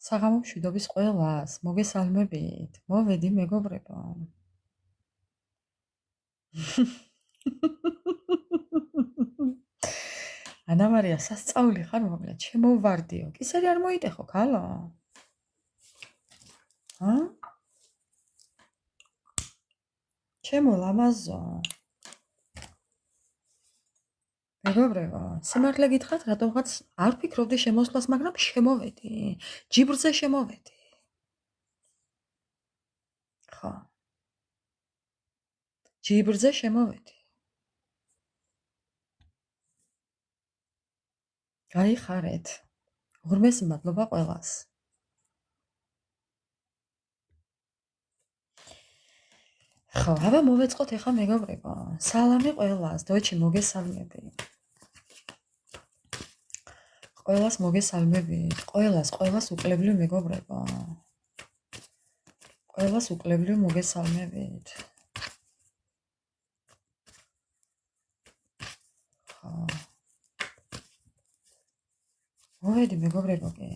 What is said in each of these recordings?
საღამო მშვიდობის ყველას, მოგესალმებით, მოვედი მეგობრებო. ანა მარია, სასწაული ხარ მოგლა, ჩემო ვარდიო, კისერი არ მოიტეხო, ქალო? ჩემო ლამაზო. მეგობრებო, სიმართლე გითხრათ, რატომღაც არ ფიქრობდი შემოსვლას, მაგრამ შემოვედი, ჯიბრზე შემოვედი. ხო. ჯიბრზე შემოვედი. გაიხარეთ. ღრმესი მადლობა ყველას. ხო, აბა მოვეწყოთ ეხა მეგობრებო. სალამი ყველას, დოჩი მოგესალმები. ყველას მოგესალმებით, ყველას უკლებლივ მეგობრებო. ყველას უკლებლივ მოგესალმებით. ხო. მოვედი მეგობრებო კი.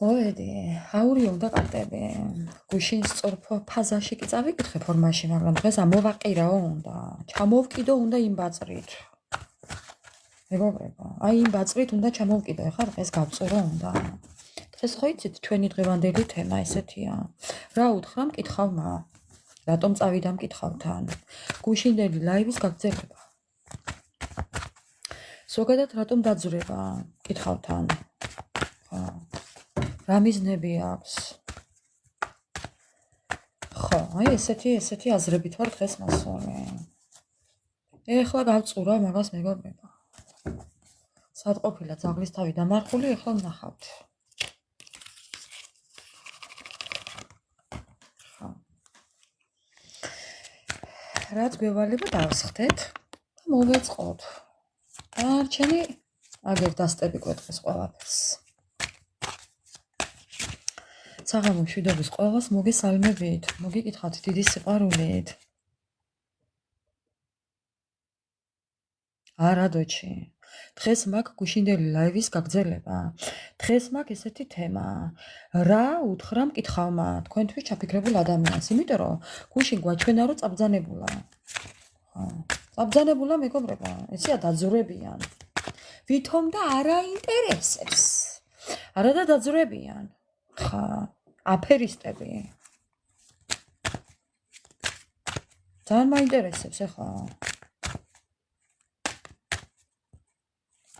მოვედი, აური უნდა კარტები. გუშინ სწორ ფაზაში კი წავიკითხე ფორმაში, მაგრამ დღეს ამოვაყირაო უნდა. ჩამოვკიდო უნდა იმ ბაწრით. მეგობრებო, აი იმ ბაწრით უნდა ჩამოვკიდო, ეხლა დღეს გავწერო უნდა. დღეს ხო იცით, ჩვენი დღევანდელი თემა ესეთია. რა უთხრა მკითხავმა? რატომ წავიდა მკითხავთან? გუშინდელი ლაივის გაგრძელება. ზოგადად რატომ დაძვრება მკითხავთან? ხო. რა მიზნები აქვს? ხო, აი ესეთი აზრებით ვარ დღეს მასწავლე. ეხლა გავწურა მაგას მეგობრებო. სად ყოფილა ძაღლის თავი დამარხული, ეხლა ვნახავთ. ხო. რაც გვევალება დავსხდეთ და მოვეწყოთ. არჩენი აგერ დასტები კვეთეს ყველაფერს. საღამო მშვიდობის ყველას მოგესალმებით, მოგიკითხავთ დიდი სიყვარულით. არა დოჩი. დღეს მაქვს გუშინდელი ლაივის გაგრძელება. დღეს მაქვს ესეთი თემა. რა უთხრა მკითხავმა თქვენთვის ჩაფიქრებულ ადამიანს, იმიტომ რომ გუშინ გვაჩვენა რომ წაბძანებულა. ხო. წაბძანებულა მეგობრებო, ესეა დაძვრებიან. ვითომ და არა ინტერესებს. არა და დაძვრებიან. ხა, აფერისტები. ძალიან მაინტერესებს ეხლა.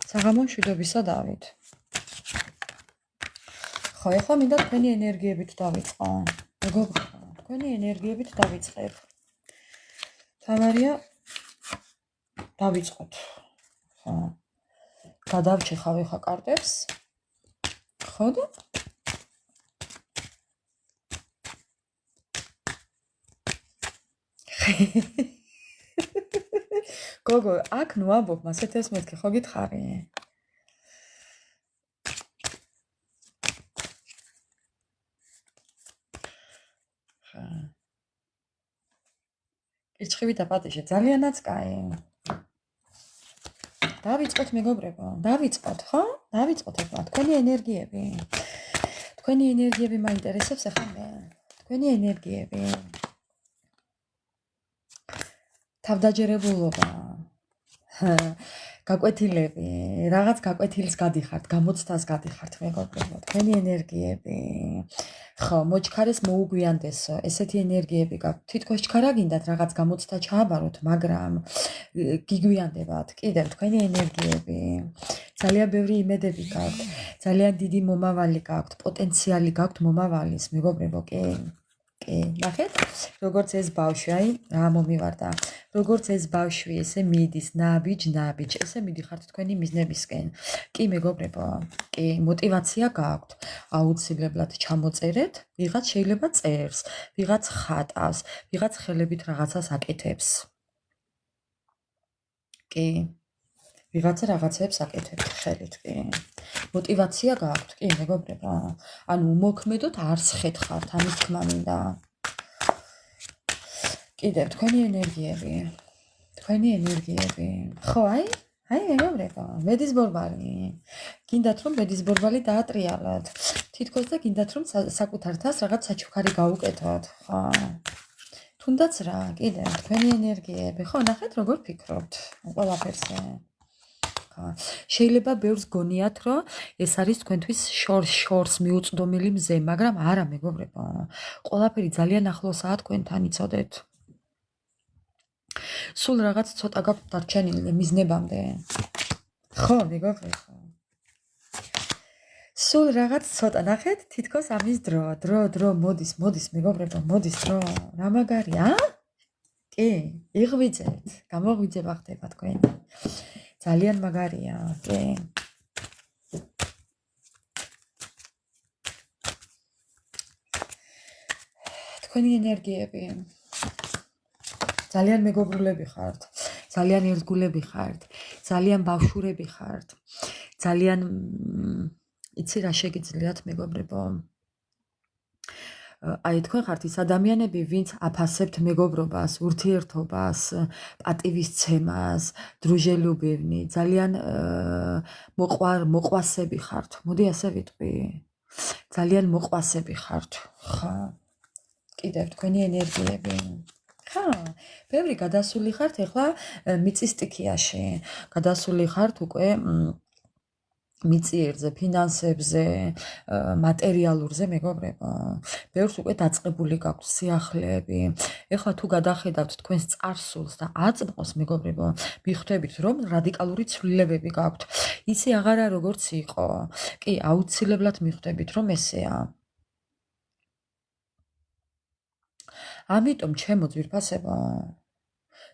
საღამო მშვიდობისა დავით. ხო, ეხლა მინდა თქვენი ენერგიებით დავიწყო. მეგობრებო, თქვენი ენერგიებით დავიწყებ. თამარია დავიწყოთ. ხო. გადავჭეხავ ეხლა კარტებს. ხო და გოგო, აქ ნუ ამბობ, მასეთ ეს მეთქე, ხო გითხარი? ხა. კიჩხივი დაპატიჟე, ძალიანაც კაი. დავიწყოთ მეგობრებო, დავიწყოთ, ხო? დავიწყოთ ეხლა თქვენი ენერგიები. თქვენი ენერგიები მაინტერესებს ახლა მე. თქვენი ენერგიები. თავდაჯერებულობა. გაკვეთილები, რაღაც გაკვეთილს გადიხართ, გამოცდას გადიხართ მეგობრებო, თქვენი ენერგიები. ხო, მოჩქარეს მოუგვიანდესო, ესეთი ენერგიები გაქვთ. თითქოს ჩქარა გინდათ რაღაც გამოცდა ჩააბაროთ, მაგრამ გიგვიანდებათ. კიდევ თქვენი ენერგიები. ძალიან ბევრი იმედები გაქვთ, ძალიან დიდი მომავალი გაქვთ, პოტენციალი გაქვთ მომავალის, მეგობრებო, კი. კი, ნახეთ, როგორც ეს ბავშვი, აი, რა მომივარდა. როგორც ეს ბავშვი, ესე მიდის, ნაბიჯ, ესე მიდიხართ თქვენი მიზნებისკენ. კი, მეგობრებო, კი, мотиваცია გაქვთ. აუცილებლად ჩამოწერეთ, ვიღაც შეიძლება წერს, ვიღაც ხატავს, ვიღაც ხელებით რაღაცას აკეთებს. კი. ვიღაცა რაღაცებს აკეთებს ხელით, კი. мотиваცია გაქვთ, კი, მეგობრებო. ანუ უმოქმედოდ არც ხეთხართ, ამის თქმა მინდა. კიდევ თქვენი ენერგიები. ხო, აი, აი მეგობრებო, ბედის ბორბალი. გინდათ რომ ბედის ბორბალი დაატრიალოთ. თითქოს და გინდათ რომ საკუთარ თავს რაღაც საჩუქარი გაუკეთოთ, ხო? თუნდაც რა, კიდე თქვენი ენერგიები, ხო, ნახეთ როგორ ფიქრობთ ყველაფერზე. შეიძლება ბევრს გონიათ, რომ ეს არის თქვენთვის შორს მიუწვდომელი მზე, მაგრამ არა მეგობრებო. ყველაფერი ძალიან ახლოსაა თქვენთან, იცოდეთ. სულ რაღაც ცოტა გაქვთ დარჩენილი მიზნებამდე. ხო, მეგობრებო. სულ რაღაც ცოტა ნახეთ, თითქოს ამის დრო მოდის მეგობრებო, მოდის დრო. რა მაგარია? კი, იღვიძეთ, გამოღვიძება ხდება თქვენი. ძალიან მაგარია, კი. თქვენი ენერგიები ძალიან მეგობრულები ხართ, ძალიან ერთგულები ხართ, ძალიან ბავშვურები ხართ, ძალიან იცი რა შეგიძლიათ მეგობრებო. აი თქვენ ხართ ის ადამიანები, ვინც აფასებთ მეგობრობას, ურთიერთობას, პატივისცემას, დრუჟელიუბივნი, ძალიან მოყვასები ხართ. მოდი ასე ვიტყვი. ძალიან მოყვასები ხართ. ხა. კიდევ თქვენი ენერგიები. ხა, ბევრი გადასული ხართ ეხლა მიწის სტიქიაში. გადასული ხართ უკვე მიწიერზე, ფინანსებზე, მატერიალურზე მეგობრებო. ბევრს უკვე დაწყებული გაქვთ სიახლეები. ეხლა თუ გადახედავთ თქვენს წარსულს და აწმყოს მეგობრებო, მიხვდებით რომ რადიკალური ცვლილებები გაქვთ. ისი აღარა როგორც იყო. კი, აუცილებლად მიხვდებით რომ ესეა. ამიტომ ჩემო ძვირფასებო,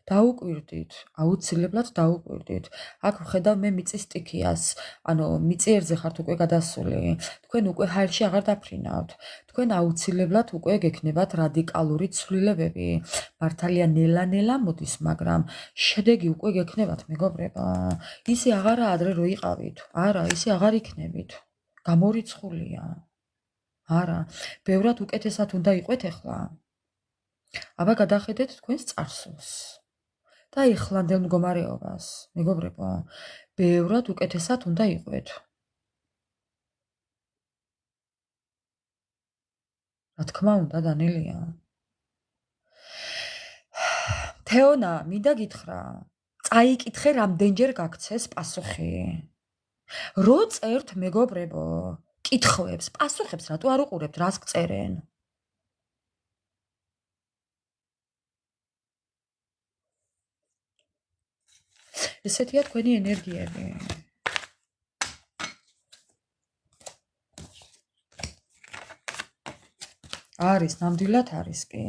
დაუკვირდით, აუცილებლად დაუკვირდით. აქ ვხედავ მე მიწის სტიქიას, ანუ მიწიერზე ხართ უკვე გადასული. თქვენ უკვე ჰაერში აღარ დაფრინავთ. თქვენ აუცილებლად უკვე გექნებათ რადიკალური ცვლილებები. მართალია ნელა-ნელა მოდის, მაგრამ შედეგი უკვე გექნებათ მეგობრებო. ისი აღარა ადრე რო იყავით. არა, ისი აღარ იქნებით. გამორიცხულია. არა, ბევრად უკეთესად უნდა იყვეთ ახლა. აბა გადახედეთ თქვენს წარსულს და ეხლანდელ მდგომარეობას, მეგობრებო, ბევრად უკეთესად უნდა იყვეთ. რა თქმა უნდა, დანელია. თეონა, მინდა გითხრა, წაიკითხე რამდენჯერ გაქცეს პასუხი. რო წერთ მეგობრებო, კითხვებს, პასუხებს რატო არ უყურებთ, რას გწერენ? ესეთია თქვენი ენერგიები. არის, ნამდვილად არის კი.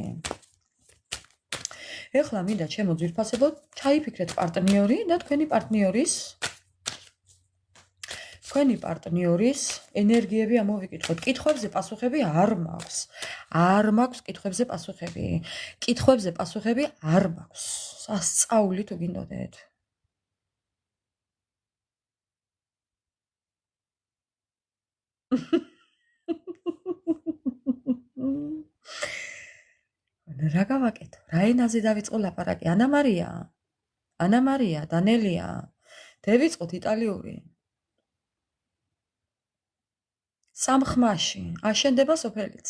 ეხლა მინდა ჩემო ძვირფასებო, ჩაიფიქრეთ პარტნიორი და თქვენი პარტნიორის ენერგიები ამოვიკითხოთ. კითხვებზე პასუხები არ მაქვს. არ მაქვს კითხვებზე პასუხები. კითხვებზე პასუხები არ მაქვს. სასწაული თუ გინდოდეთ. რა გავაკეთო? რა ენაზე დავიწყო ლაპარაკი? ანა მარია, დანელია. დავიწყოთ იტალიური. სამხმაში აშენდება სოფელიც.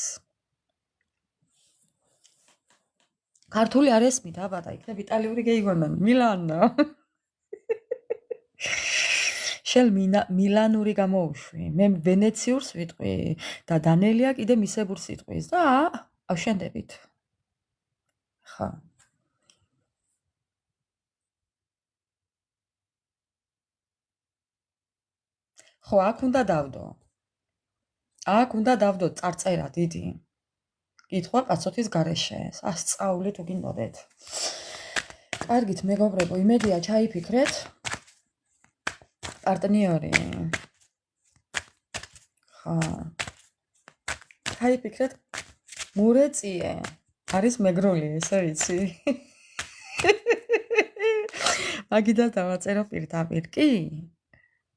ქართული არ ესმით, აბა და იქნებ იტალიური გეიგონან. მილანო. შელ მილანური გამოუშვი. მე ვენეციურს ვიტყვი და დანელია კიდე მისებურს იტყვის და აშენდებით. ხა. ხო, აქ უნდა დავდო. აქ უნდა დავდო წარწერა დიდი. კითხვა კაცოთის გარეშე. სასწაული თუ გინდოდეთ. კარგით მეგობრებო, იმედია ჩაიფიქრეთ. პარტნიორი. ხა. ჩაიფიქრეთ. მურეწიე. არის მეგრული, ესე ვიცი. მაგიდან დავაწერო პირდაპირ, კი?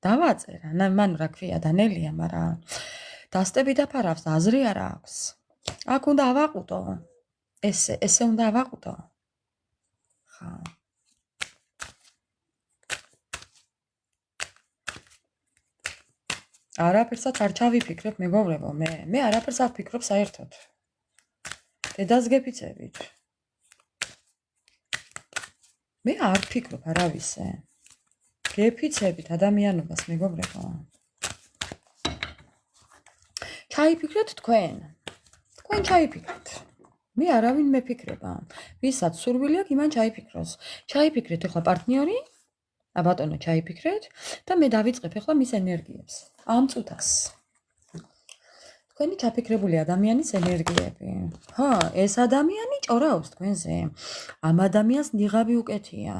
დავაწერა. მან რა ქვია დანელია, მაგრამ დასტები დაფარავს, აზრი არ აქვს. აქ უნდა ავაყუტო. ესე უნდა ავაყუტო. ხა. არაფერსაც არ ჩავიფიქრებ, მეგობრებო, მე არაფერს არ ვფიქრობ საერთოდ. დედას გეფიცებით. მე არ ვფიქრობ არავისზე. გეფიცებით ადამიანობას, მეგობრებო. ჩაიფიქრეთ თქვენ. თქვენ ჩაიფიქრეთ. მე არავინ მეფიქრება. ვისაც სურვილი აქვს, იმან ჩაიფიქროს. ჩაიფიქრეთ ახლა პარტნიორი, ბატონო ჩაიფიქრეთ და მე დავიწყებ ახლა მის ენერგიებს. ამ წუთას. თქვენი ჩაფიქრებული ადამიანის ენერგიები. ეს ადამიანი ჭორაობს თქვენზე. ამ ადამიანს ნიღაბი უკეთია.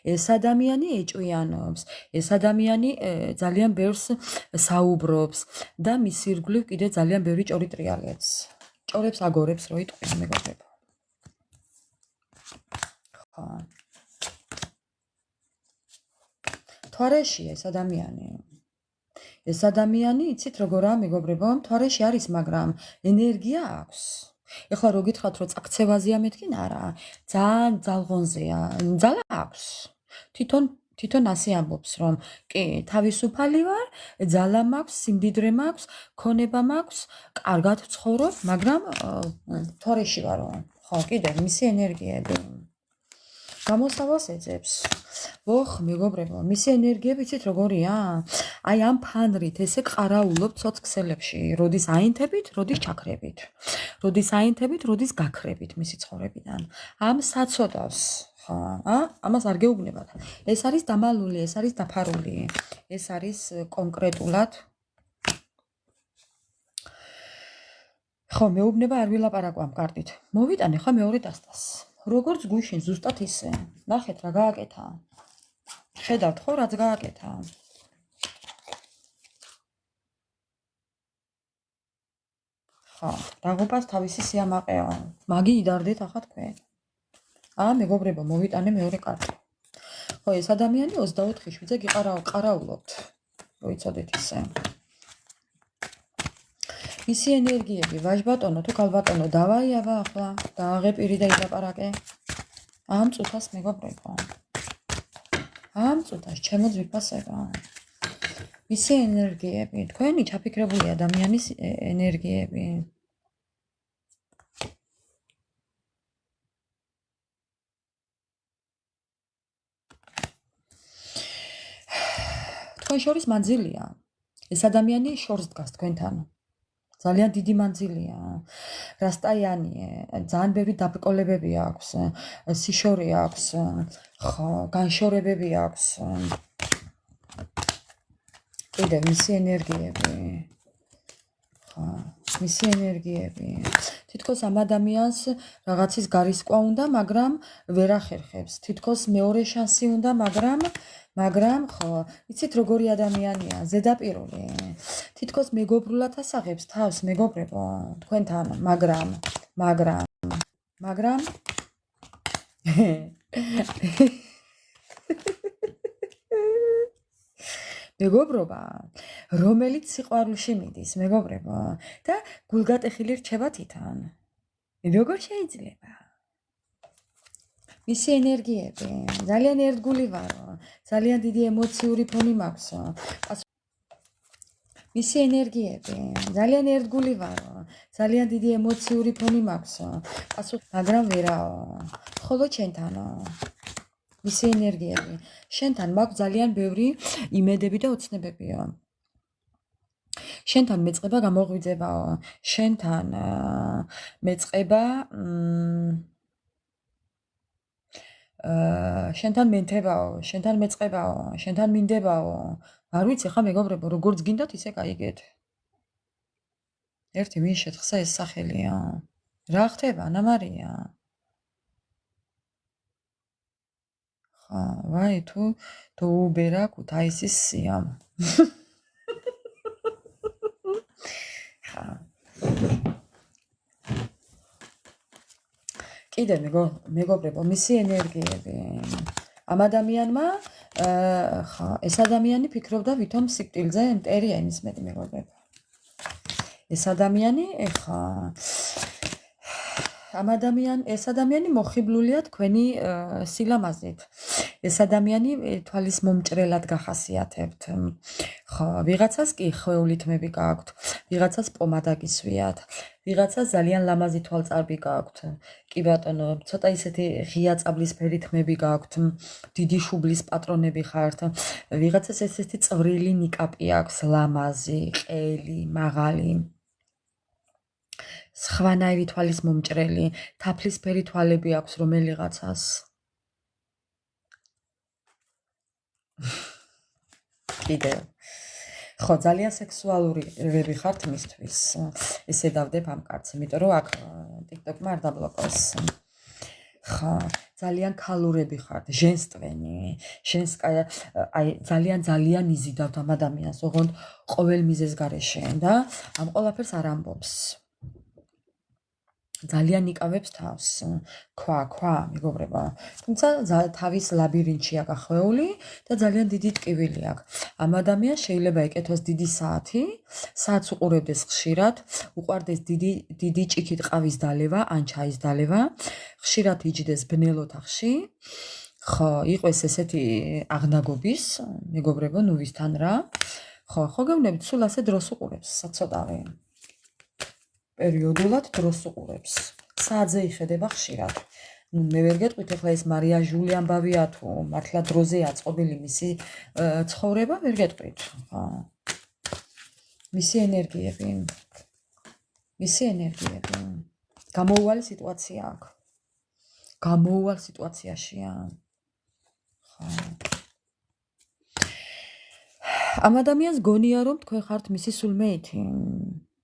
ეს ადამიანი ეჭვიანობს. ეს ადამიანი ძალიან ბევრს საუბრობს და მის ირგვლივ კიდე ძალიან ბევრი ჭორი ტრიალებს. ჭორებს აგორებს რო იტყვიან მეგობრებო. თვარეში ეს ადამიანი. ეს ადამიანი, იცით როგორაა მეგობრებო, თვარეში არის, მაგრამ ენერგია აქვს. ეხლა რო გითხრათ, რომ წაქცევაზეა მეთქინ, არა, ძალიან ძალღონზეა, ძალა აქვს. თვითონ ასე ამბობს, რომ კი, თავისუფალი ვარ, ძალა მაქვს, სიმდიდრე მაქვს, ქონება მაქვს, კარგად ვცხოვრობ, მაგრამ თვარეში ვარო. ხო, კიდე მისი ენერგიები. გამოსავალს ეძებს. მეგობრებო, მისი ენერგიები იცით როგორია? აი ამ ფანრით ესე ყარაულობ ცოცხლებში, როდის აინთებით, როდის ჩაქრებით. როდის აინთებით, როდის გაქრებით მისი ცხოვრებიდან. ამ საწოდავს. ამას არ გეუბნებათ. ეს არის დამალული, ეს არის დაფარული. ეს არის კონკრეტულად. ხო, მეუბნება არ ვილაპარაკო ამ კარტით. მოვიტანე ხა მეორე დასტას. როგორც გუშინ ზუსტად ისე. ნახეთ რა გააკეთა. ხედავთ ხო რაც გააკეთა. დაღუპას თავისი სიამაყეა. მაგი იდარდეთ ახლა თქვენ. მეგობრებო, მოვიტანე მეორე კარტი. ხო, ეს ადამიანი 24/7-ზე გიყარაულობთ. მოიცოდეთ ისე. მისი ენერგიები, ვაჟბატონო თუ ქალბატონო, დავაიაბა ახლა, დააღეპირი და ილაპარაკე. ამ წუთას მეგობრებო. ამ წუთას ჩემო ძვირფასება. მისი ენერგიები, თქვენი ჩაფიქრებული ადამიანის ენერგიები. თქვენ შორის მანძილია. ეს ადამიანი შორს დგას თქვენთან. ძალიან დიდი მანძილია. რასტაიანია, ძალიან ბევრი დაბრკოლებები აქვს, სიშორე აქვს, ხო, განშორებები აქვს. კიდე მისი ენერგიები. ხო, მისი ენერგიები. თითქოს ამ ადამიანს რაღაცის გარისკვა უნდა, მაგრამ ვერ ახერხებს. თითქოს მეორე შანსი უნდა, მაგრამ ხო, იცით როგორი ადამიანია, ზედაპირული. თითქოს მეგობრულად ასაღებს თავს, მეგობრებო, თქვენთან, მაგრამ მეგობრობა, რომელიც სიყვარულში მიდის, მეგობრებო, და გულგატეხილი რჩება თითან. როგორ შეიძლება? მისი ენერგიები, ძალიან ერთგული ვარო, ძალიან დიდი ემოციური ფონი მაქვს. მისი ენერგიები, ძალიან ერთგული ვარო, ძალიან დიდი ემოციური ფონი მაქვს. მაგრამ ვერაო, ხოლო ჩემთანო. მისი ენერგიები, შენთან მაქვს ძალიან ბევრი იმედები და ოცნებებიო. შენთან მეწყება გამოღვიძებაო, შენთან მეწყება შენთან მენთებაო, შენთან მეწყებაო, შენთან მინდებაო. არ ვიცი ხა მეგობრებო, როგორც გინდათ ისე გაიგეთ. ერთი ვინ შეთხსა ეს სახელია. რა ხდება, ანა მარია? ხა, ვაი თუ დაუბერა ქუთაისის სიამ. ხა. კიდე მეგობრებო, მისი ენერგიები. ამ ადამიანმა ხა, ეს ადამიანი ფიქრობდა ვითომ სიკვდილზე მტერია იმის მეტი მეგობრებო. ეს ადამიანი ხა ეს ადამიანი მოხიბლულია თქვენი სილამაზით. ეს ადამიანი თვალის მომჭრელად გახასიათებთ. ხო, ვიღაცას კი ხვეული თმები გააქვთ, ვიღაცას პომადა გისვიათ, ვიღაცას ძალიან ლამაზი თვალწარბი გააქვთ. კი ბატონო, ცოტა ისეთი ღია წაბლისფერი თმები გააქვთ, დიდი შუბლის პატრონები ხართ. ვიღაცას ესეთი წვრილი ნიკაპი აქვს, ლამაზი, ყელი, მაღალი. სხვანაირი თვალის მომჭრელი, თაფლისფერი თვალები აქვს რომელიღაცას. კიდევ. ხო, ძალიან სექსუალური ხართ მისთვის. ესე დავდებ ამ კაცს, იმიტომ რომ აქ TikTok-მა არ დაბლოკოს. ხო, ძალიან ქალურები ხართ, ჟენსტვენი, ჟენსკაია, აი ძალიან იზიდავთ ამ ადამიანს, ოღონდ ყოველ მიზეს გარეშე და ამ ყველაფერს არ ამბობს. ძალიან იკავებს თავს. ქვა, მეგობრებო. თუმცა თავის ლაბირინთშია გახვეული და ძალიან დიდი ტკივილი აქვს. ამ ადამიანს შეიძლება ეკეთოს დიდი საათი, საათს უყურებდეს ხშირად, უყვარდეს დიდი ჭიქით ყავის დალევა, ან ჩაის დალევა, ხშირად იჯდეს ბნელ ოთახში. ხო, იყოს ესეთი აღნაგობის, მეგობრებო, ნუ ვისთან რა. ხო გეუბნებით, სულ ასე დროს უყურებს, საცოტავი. პერიოდულად დროს უყურებს. საათზე იხედება ხშირად. ნუ მე ვერ გეტყვით ახლა ეს მარია ჟული ამბავია თუ მართლა დროზეა წყობილი მისი ცხოვრება, ვერ გეტყვით. მისი ენერგიები. გამოუვალი სიტუაცია აქვს. გამოუვალ სიტუაციაშია. ხო. ამ ადამიანს გონია რომ თქვენ ხართ მისი სულმეითი.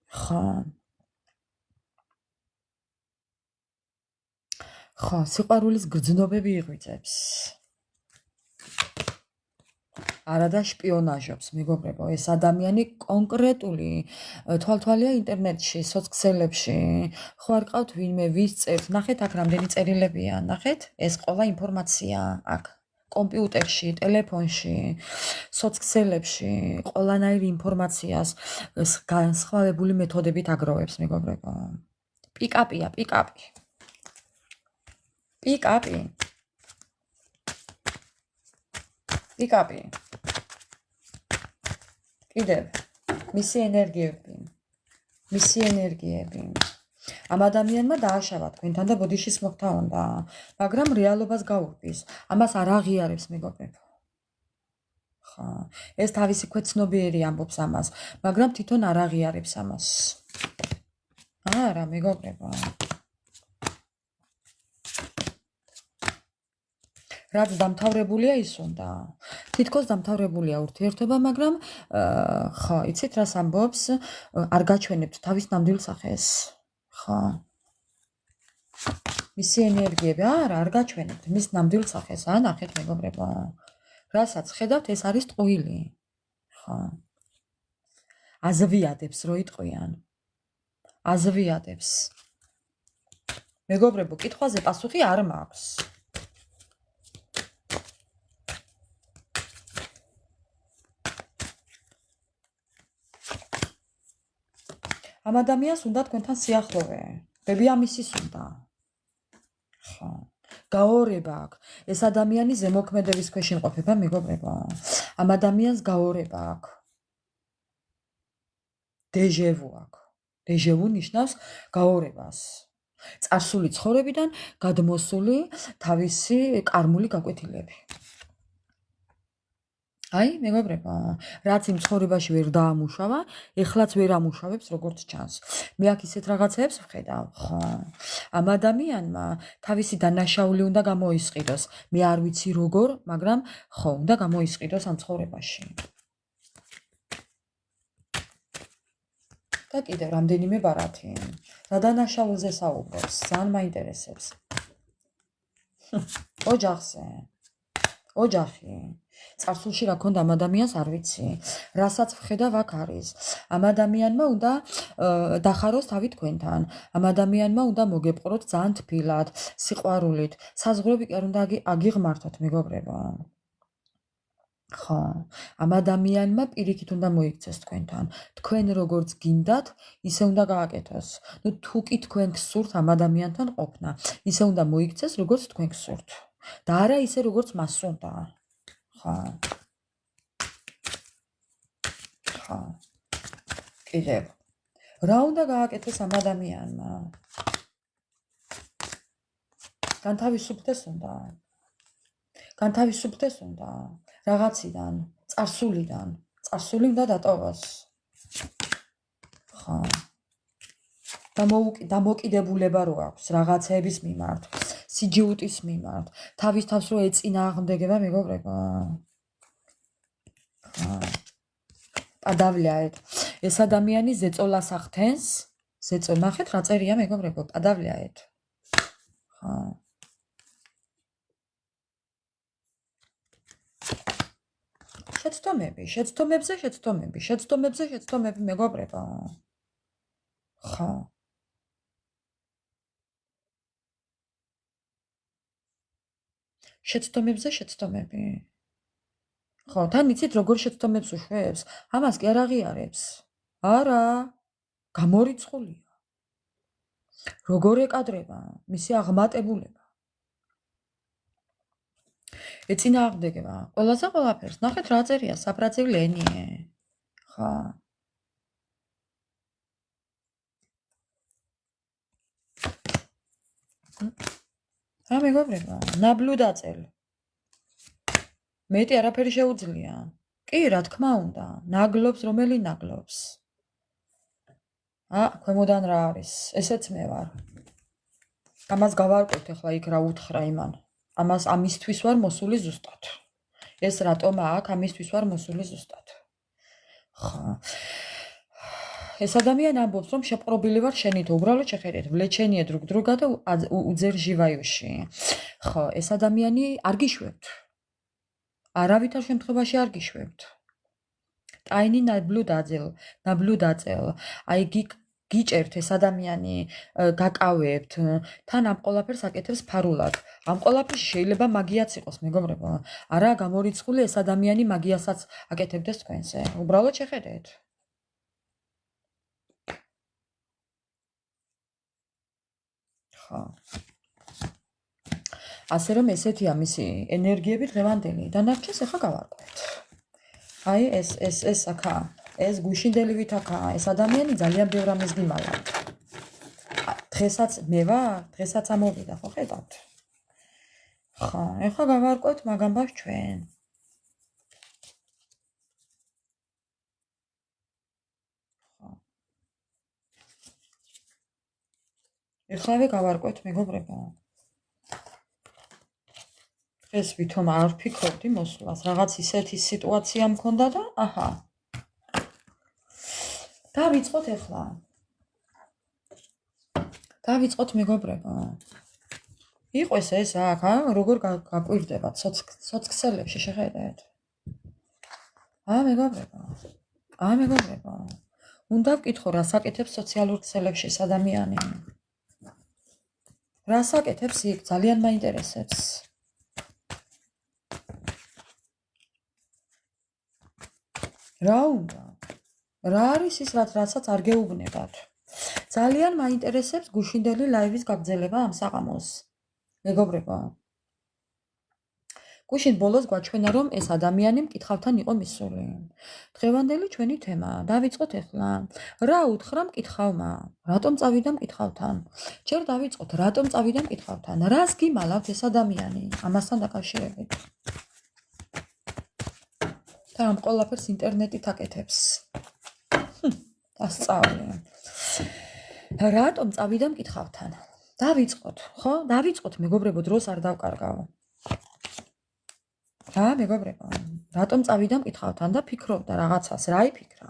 ხო. ხო, სიყვარულის გრძნობები იღვიძებს. არადა შპიონაჟობს, მეგობრებო, ეს ადამიანი კონკრეტული თვალთვალია ინტერნეტში, სოცქსელებში. ხო არ ყავთ ვინმე ვის წერს? ნახეთ აქ რამდენი წერილებია, ნახეთ? ეს ყველა ინფორმაცია აქ. კომპიუტერში, ტელეფონში, სოცქსელებში, ყველანაირი ინფორმაციას განსხვავებული მეთოდებით აგროვებს, მეგობრებო. პიკაპია, პიკაპი. კიდევ მისი ენერგიები. ამ ადამიანმა დააშავა თქვენთან და ბოდიშის მოხდა უნდა, მაგრამ რეალობას გაურბის. ამას არ აღიარებს, მეგობრებო. ხო, ეს თავისი ქვეცნობიერი ამბობს ამას, მაგრამ თვითონ არ აღიარებს ამას. არა, მეგობრებო. რაც დამთავრებულია ის უნდა. თითქოს დამთავრებულია ურთიერთობა, მაგრამ ხო, იცით რას ამბობს? არ გაჩვენებთ თავის ნამდვილ სახეს. ხო. მისი ენერგიები, არ გაჩვენებთ მის ნამდვილ სახეს. ნახეთ, მეგობრებო. რასაც ხედავთ, ეს არის ტყუილი. ხო. აზვიადებს რო იტყვიან. აზვიადებს. მეგობრებო, კითხვაზე პასუხი არ მაქვს. ამ ადამიანს უნდა თქვენთან სიახლოვე. ბებია მისის უნდა. ხო. გაორება აქვს. ეს ადამიანი ზემოქმედების ქვეშ იმყოფება, მეგობრებო. ამ ადამიანს გაორება აქვს. დეჟევუ აქვს. დეჟევუ ნიშნავს გაორებას. წარსული ცხოვრებიდან გადმოსული თავისი კარმული გაკვეთილები. აი, მეგობრებო, რაც იმ ცხოვრებაში ვერ დაამუშავა, ეხლაც ვერ ამუშავებს როგორც ჩანს. მე აქ ისეთ რაღაცებს ვხედავ, ხო. ამ ადამიანმა თავისი დანაშაული უნდა გამოისყიდოს. მე არ ვიცი როგორ, მაგრამ ხო, უნდა გამოისყიდოს ამ ცხოვრებაში. და კიდევ რამდენიმე ბარათი. რა დანაშაულზე საუბრობს, ძალიან მაინტერესებს. ოჯახი. წარსულში რა ქონდა ამ ადამიანს არ ვიცი. რასაც ვხედავ აქ არის. ამ ადამიანმა უნდა დახაროს თავი თქვენთან. ამ ადამიანმა უნდა მოგეპყროთ ძალიან თბილად, სიყვარულით. საზღვრები კი არ უნდა აგიღმართოთ, მეგობრებო. ხო, ამ ადამიანმა პირიქით უნდა მოიქცეს თქვენთან. თქვენ როგორც გინდათ, ისე უნდა გააკეთოს. ნუ თუ კი თქვენ გსურთ ამ ადამიანთან ყოფნა, ისე უნდა მოიქცეს როგორც თქვენ გსურთ. და არა ისე როგორც მას უნდა. ხო. ხო. კიდევ. რა უნდა გააკეთოს ამ ადამიანმა? განთავისუფლდეს უნდა. განთავისუფლდეს უნდა. რაღაციდან, წარსულიდან. წარსული უნდა დატოვოს. ხო. დამოკიდებულება რო აქვს რაღაცების მიმართ, სიჯუტის მიმართ, თავის თავს რო ეწინააღმდეგება მეგობრებო. ხო. პადავლიაეთ. ეს ადამიანი ზეწოლას ახდენს, ნახეთ რა წერია მეგობრებო, პადავლიაეთ. ხო. შეცდომები მეგობრებო. ხო. შეცდომები. ხო, თან იცით როგორ შეცდომებს უშვებს? ამას კი არ აღიარებს. არა, გამორიცხულია. როგორ ეკადრება მისი აღმატებულება. ეწინააღმდეგება ყველაზე ყველაფერს. ნახეთ რა წერია საფრანგეთში ლენიე. ხო. რა მეგობრებო, ნაბლუდაწელ. მეტი არაფერი შეუძლია. კი, რა თქმა უნდა, ნაგლობს რომელი ნაგლობს. ქვემოდან რა არის? ესეც მე ვარ. ამას გავარკვევთ ახლა იქ რა უთხრა იმან. ამისთვის ვარ მოსული ზუსტად. ეს რატომ აქ ამისთვის ვარ მოსული ზუსტად. ხო. ეს ადამიანი ამბობს რომ შეპყრობილი ვარ შენით, უბრალოდ შეხედეთ, ვლეჩენიე друг друга და უძერჟივაიუში. ხო, ეს ადამიანი არ გიშვებთ. არავითარ შემთხვევაში არ გიშვებთ. ტაინი ნაბლუდაწელ. აი გიჭერთ ეს ადამიანი გაკავებთ, თან ამ ყველაფერს აკეთებს ფარულად. ამ ყველაფერში შეიძლება მაგიაც იყოს, მეგობრებო. არა გამორიცხული ეს ადამიანი მაგიასაც აკეთებდეს თქვენზე. უბრალოდ შეხედეთ. ხო. ასე რომ ესეთია მისი ენერგიები დღევანდელი. დანარჩენს ახლა გავარკვევთ. აი ეს აქა, ეს გუშინდელი ვით აქა, ეს ადამიანი ძალიან ბევრ ამას გიმალა. დღესაც მე ვარ, დღესაც ამოვიდა, ხო ხედავთ? ხო, ახლა გავარკვევთ მაგ ამბავს ჩვენ. ხო. ეხლავე გავარკვევთ მეგობრებო. ეს ვითომ არ ვფიქრობდი მოსვლას, რაღაც ისეთი სიტუაცია მქონდა და აჰა. დავიწყოთ ახლა. დავიწყოთ მეგობრებო. იყოს ეს აქ, როგორ გაკვირდება ცოცხლებში შეხედეთ. მეგობრებო. უნდა ვკითხო რას აკეთებს სოციალურ ქსელებში ეს ადამიანი. რას აკეთებს იქ, ძალიან მაინტერესებს. რა უნდა? რა არის ის რასაც არ გეუბნებათ? ძალიან მაინტერესებს გუშინდელი ლაივის გაგრძელება ამ საღამოს. მეგობრებო. გუშინ ბოლოს გვაჩვენა რომ ეს ადამიანი მკითხავთან იყო მისული. დღევანდელი ჩვენი თემა. დავიწყოთ ახლა. რა უთხრა მკითხავმა? რატომ წავიდა მკითხავთან? ჯერ დავიწყოთ, რატომ წავიდა მკითხავთან? რას გიმალავთ ეს ადამიანი? ამასთან დაკავშირებით. და ამ ყველაფერს ინტერნეტით აკეთებს. დასწავლე. რატომ წავიდა მკითხავთან? დავიწყოთ, ხო? დავიწყოთ, მეგობრებო, დროს არ დავკარგავ. მეგობრებო, რატომ წავიდა მკითხავთან და ფიქრობდა რაღაცას, რა იფიქრა?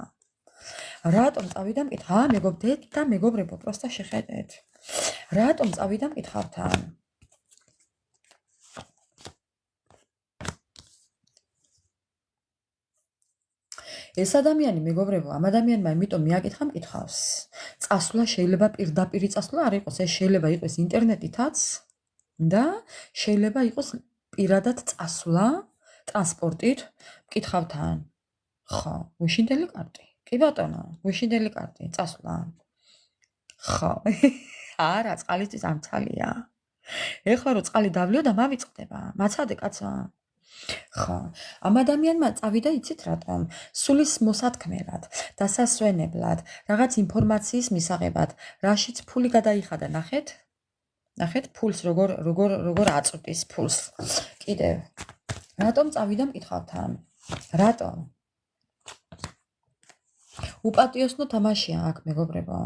რატომ წავიდა მკითხავთან? მეგობრებო, პროსტა შეხედეთ. რატომ წავიდა მკითხავთან? ეს ადამიანი მეგობრებო, ამ ადამიანმა იმიტომ მიაკითხა მკითხავს. წასვლა შეიძლება პირდაპირ წასვლა არ იყოს, ეს შეიძლება იყოს ინტერნეტითაც და შეიძლება იყოს პირადად წასვლა ტრანსპორტით მკითხავთან. ხო, გუშინდელი კარტი. კი ბატონო, გუშინდელი კარტი, წასვლა. ხო. არა, წყალისთვის ამცალია. ეხლა რო წყალი დავლიო და მავიწყდება. მაცადე კაცა. ხო, ამ ადამიანმა წავიდა იცით რატომ? სულის მოსათქმელად, დასასვენებლად, რაღაც ინფორმაციის მისაღებად, რაშიც ფული გადაიხადა, ნახეთ? ნახეთ ფულს როგორ აწვდის ფულს. კიდევ. რატომ წავიდა მკითხავთან? რატომ? უპატიოსნო თამაშია აქ, მეგობრებო.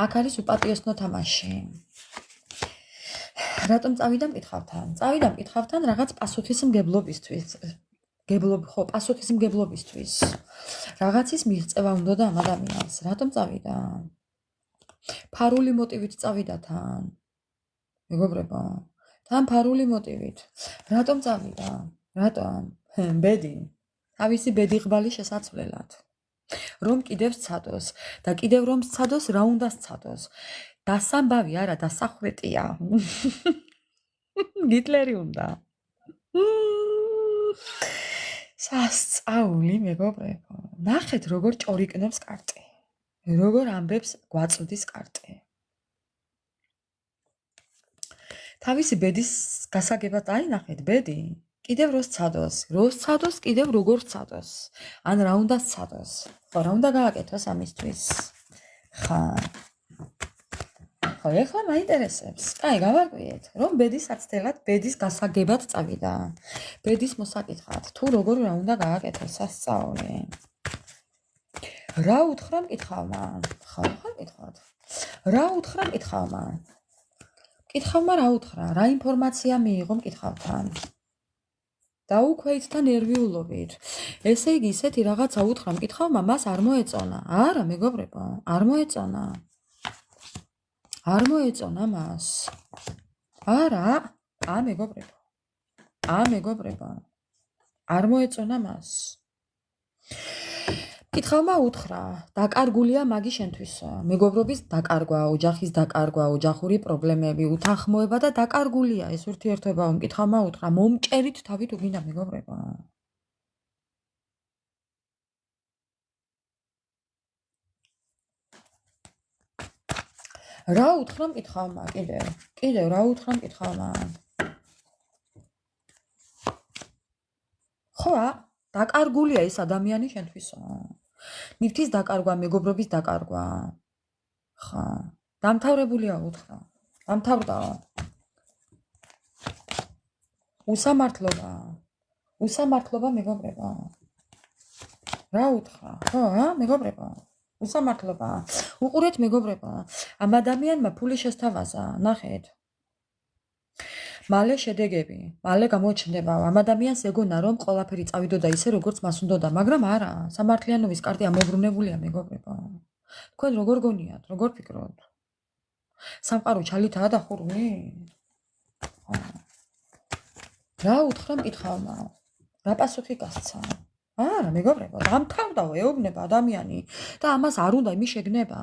აქ არის უპატიოსნო თამაში. რატომ წავიდა მკითხავთან? წავიდა მკითხავთან რაღაც პასუხისმგებლობისთვის. ხო, პასუხისმგებლობისთვის. რაღაცის მიღწევა უნდა და ამ ადამიანს. რატომ წავიდა? ფარული მოტივით წავიდა თან. მეგობრებო, თან ფარული მოტივით. რატომ წავიდა? რატომ? ბედი. თავისი ბედიღბალი შესაძლებლად. რომ კიდევ სცადოს და კიდევ რომ სცადოს, რა უნდა სცადოს? დასამბავი არა, დასახვეტია. გიტლერი უნდა. სასწაული, მეგობრებო. ნახეთ როგორ ჭორიკნებს კარტი. როგორ ამბებს გვაწვდის კარტი. თავისი ბედის გასაგებად აინახეთ ბედი. კიდევ რო სცადოს, კიდევ როგორ სცადოს. ან რა უნდა სცადოს. ხო, რა უნდა გააკეთოს ამისთვის. ხა. ხო, ეხლა მაინტერესებს. კაი, გავარკვიეთ, რომ ბედის აცდელად, ბედის გასაგებად წავიდა. ბედის მოსაკითხად, თუ როგორ რა უნდა გააკეთოს სასწაული. რა უთხრა მკითხავმა? ხო, მკითხავთ. რა უთხრა მკითხავმა? მკითხავმა რა უთხრა? რა ინფორმაცია მიიღო მკითხავთან? დაუქვეით და ნერვიულობით. ესე იგი, ისეთი რაღაცა უთხრა მკითხავმა, მას არ მოეწონა. არა, მეგობრებო, არ მოეწონა. არ მოეწონა მას. არა, მეგობრებო. მეგობრებო. არ მოეწონა მას. მკითხავმა უთხრა, დაკარგულია მაგი შენთვისო. მეგობრობის დაკარგვა, ოჯახის დაკარგვა, ოჯახური პრობლემები, უთანხმოება და დაკარგულია ეს ურთიერთობა. მკითხავმა უთხრა, მომჭერით თავი თუ გინდა მეგობრებო. რა უთხრა მკითხავმა კიდევ რა უთხრა მკითხავმა? ხო, დაკარგულია ეს ადამიანი შენთვისო. ნივთის დაკარგვა, მეგობრობის დაკარგვა. ხა, დამთავრებულია უთხრა. დამთავრდაო. უსამართლობა მეგობრებო. რა უთხრა? ხო, მეგობრებო. უსამართლობა. უყურეთ მეგობრებო. ამ ადამიანმა ფული შესთავაზა, ნახეთ. მალე შედეგები, მალე გამოჩნდება. ამ ადამიანს ეგონა რომ ყველაფერი წავიდოდა ისე როგორც მას უნდოდა, მაგრამ არა, სამართლიანობის კარტი ამობრუნებულია მეგობრებო. თქვენ როგორ გონიათ, როგორ ფიქრობთ? სამყარო ჩალითაა დახურული? რა უთხრა მკითხავმა? რა პასუხი გასცა? არა, მეგობრებო, დამთავრდაო, ეუბნება ადამიანი და ამას არ უნდა იმის შეგნება.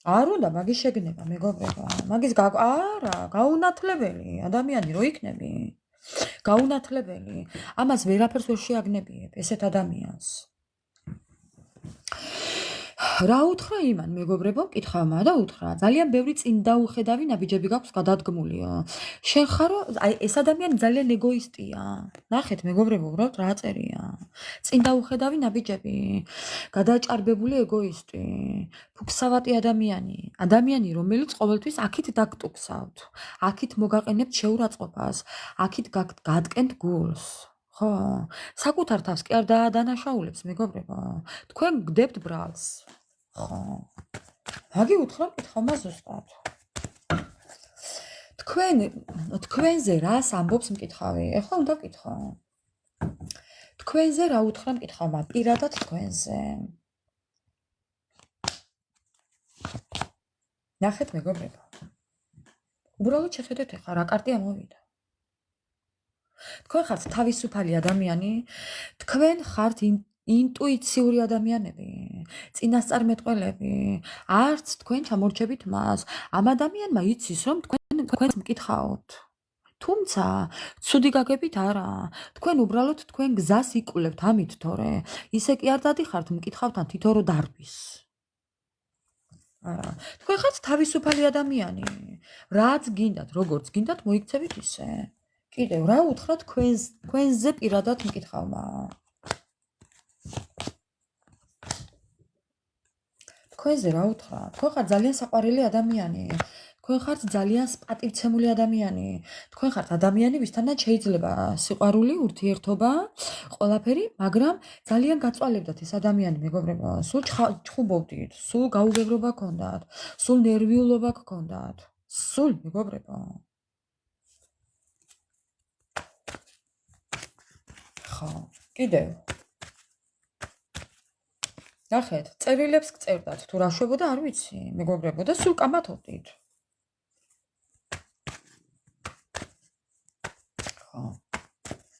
არ უნდა მაგის შეგნება, მეგობრებო. მაგის არა, გაუნათლებელი ადამიანი რო იქნები. გაუნათლებელი. ამას ვერაფერს ვერ შეაგნებიებ ესეთ ადამიანს. რა უთხრა იმან, მეგობრებო, მკითხავმა და უთხრა, ძალიან ბევრი წინდაუხედავი ნაბიჯები გაქვს გადადგმულიო. შენ ხარო, აი ეს ადამიანი ძალიან ეგოისტია. ნახეთ, მეგობრებო, უბრალოდ რა წერია. წინდაუხედავი ნაბიჯები, გადაჭარბებული ეგოისტი, ფუქსავატი ადამიანი, რომელიც ყოველთვის აქით დაგტუქსავთ, აქით მოგაყენებთ შეურაცხყოფას, აქით გადგენთ გულს. ხო, საკუთარ თავს კი არ დაადანაშაულებს, მეგობრებო. თქვენ გდებთ ბრალს. ხო. მაგი უთხრა მკითხავმა ზუსტად. თქვენზე რას ამბობს მკითხავი? ეხლა უნდა ვკითხო. თქვენზე რა უთხრა მკითხავმა? პირადად თქვენზე. ნახეთ, მეგობრებო. უბრალოდ შეხედეთ ეხლა რა კარტი ამოვიდა. თქვენ ხართ თავისუფალი ადამიანი, თქვენ ხართ ინტუიციური ადამიანები, წინასწარმეტყველები, არც თქვენ ჩამორჩებით მას. ამ ადამიანმა იცის, რომ თქვენს მკითხავთ. თუმცა, ცუდი გაგებით არა. თქვენ უბრალოდ თქვენ გზას იკვლევთ ამით, თორე ისე კი არ დადიხართ მკითხავთან თითო რო დარბის. არა. თქვენ ხართ თავისუფალი ადამიანი. რაც გინდათ, როგორც გინდათ, მოიქცევით ისე. კიდევ რა უთხრა თქვენზე პირადად მკითხავმა. თქვენზე რა უთხრა? თქვენ ხართ ძალიან საყვარელი ადამიანი. თქვენ ხართ ძალიან პატივცემული ადამიანი. თქვენ ხართ ადამიანი, ვისთანაც შეიძლება სიყვარული, ურთიერთობა, ყველაფერი, მაგრამ ძალიან გაწვალებდათ ეს ადამიანი, მეგობრებო. სულ ჩხუბობდით, სულ გაუგებრობა გქონდათ, სულ ნერვიულობა გქონდათ. სულ, მეგობრებო. ხო, კიდევ. ნახეთ, წერილებს გწერდათ, თუ რა შვებოდა, არ ვიცი, მეგობრებო, და სულ კამათობდით.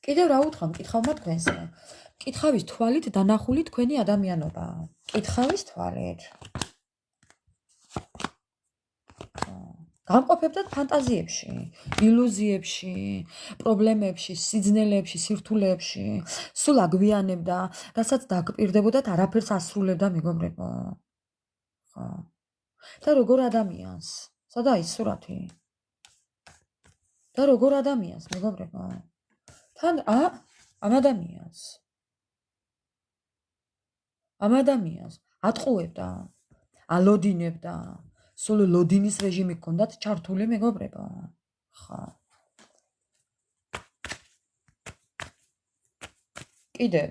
კიდევ რა უთხრა მკითხავმა თქვენზე? მკითხავის თვალით დანახული თქვენი ადამიანობა. მკითხავის თვალით. გამყოფებდათ ფანტაზიებში, ილუზიებში, პრობლემებში, სიძნელეებში, სირთულეებში. სულ აგვიანებდა, რასაც დაგპირდებოდათ, არაფერს ასრულებდა, მეგობრებო. ხო. და როგორ ადამიანს? სადა ის სურათი? და როგორ ადამიანს, მეგობრებო? თან ამ ადამიანს ატყუებდა, ალოდინებდა, სულ ლოდინის რეჟიმი გქონდათ ჩართული, მეგობრებო. ხო. კიდევ.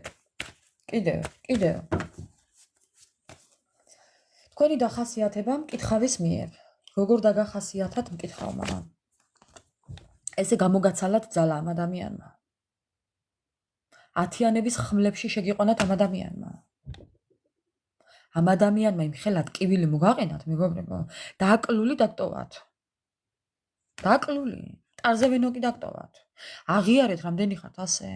თქვენი დახასიათება მკითხავის მიერ. როგორ დაგახასიათათ მკითხავმა? ესე გამოგაცალათ ძალა ამ ადამიანმა. ათიანების ხმლებში შეგიყვანათ ამ ადამიანმა. ამ ადამიანმა იმ ხელად კივილი მოგაყენათ, მეგობრებო, დაკლული დაგტოვათ. დაკლული, ტარზე ვენოკი დაგტოვათ. აღიარეთ, რამდენი ხართ ასე.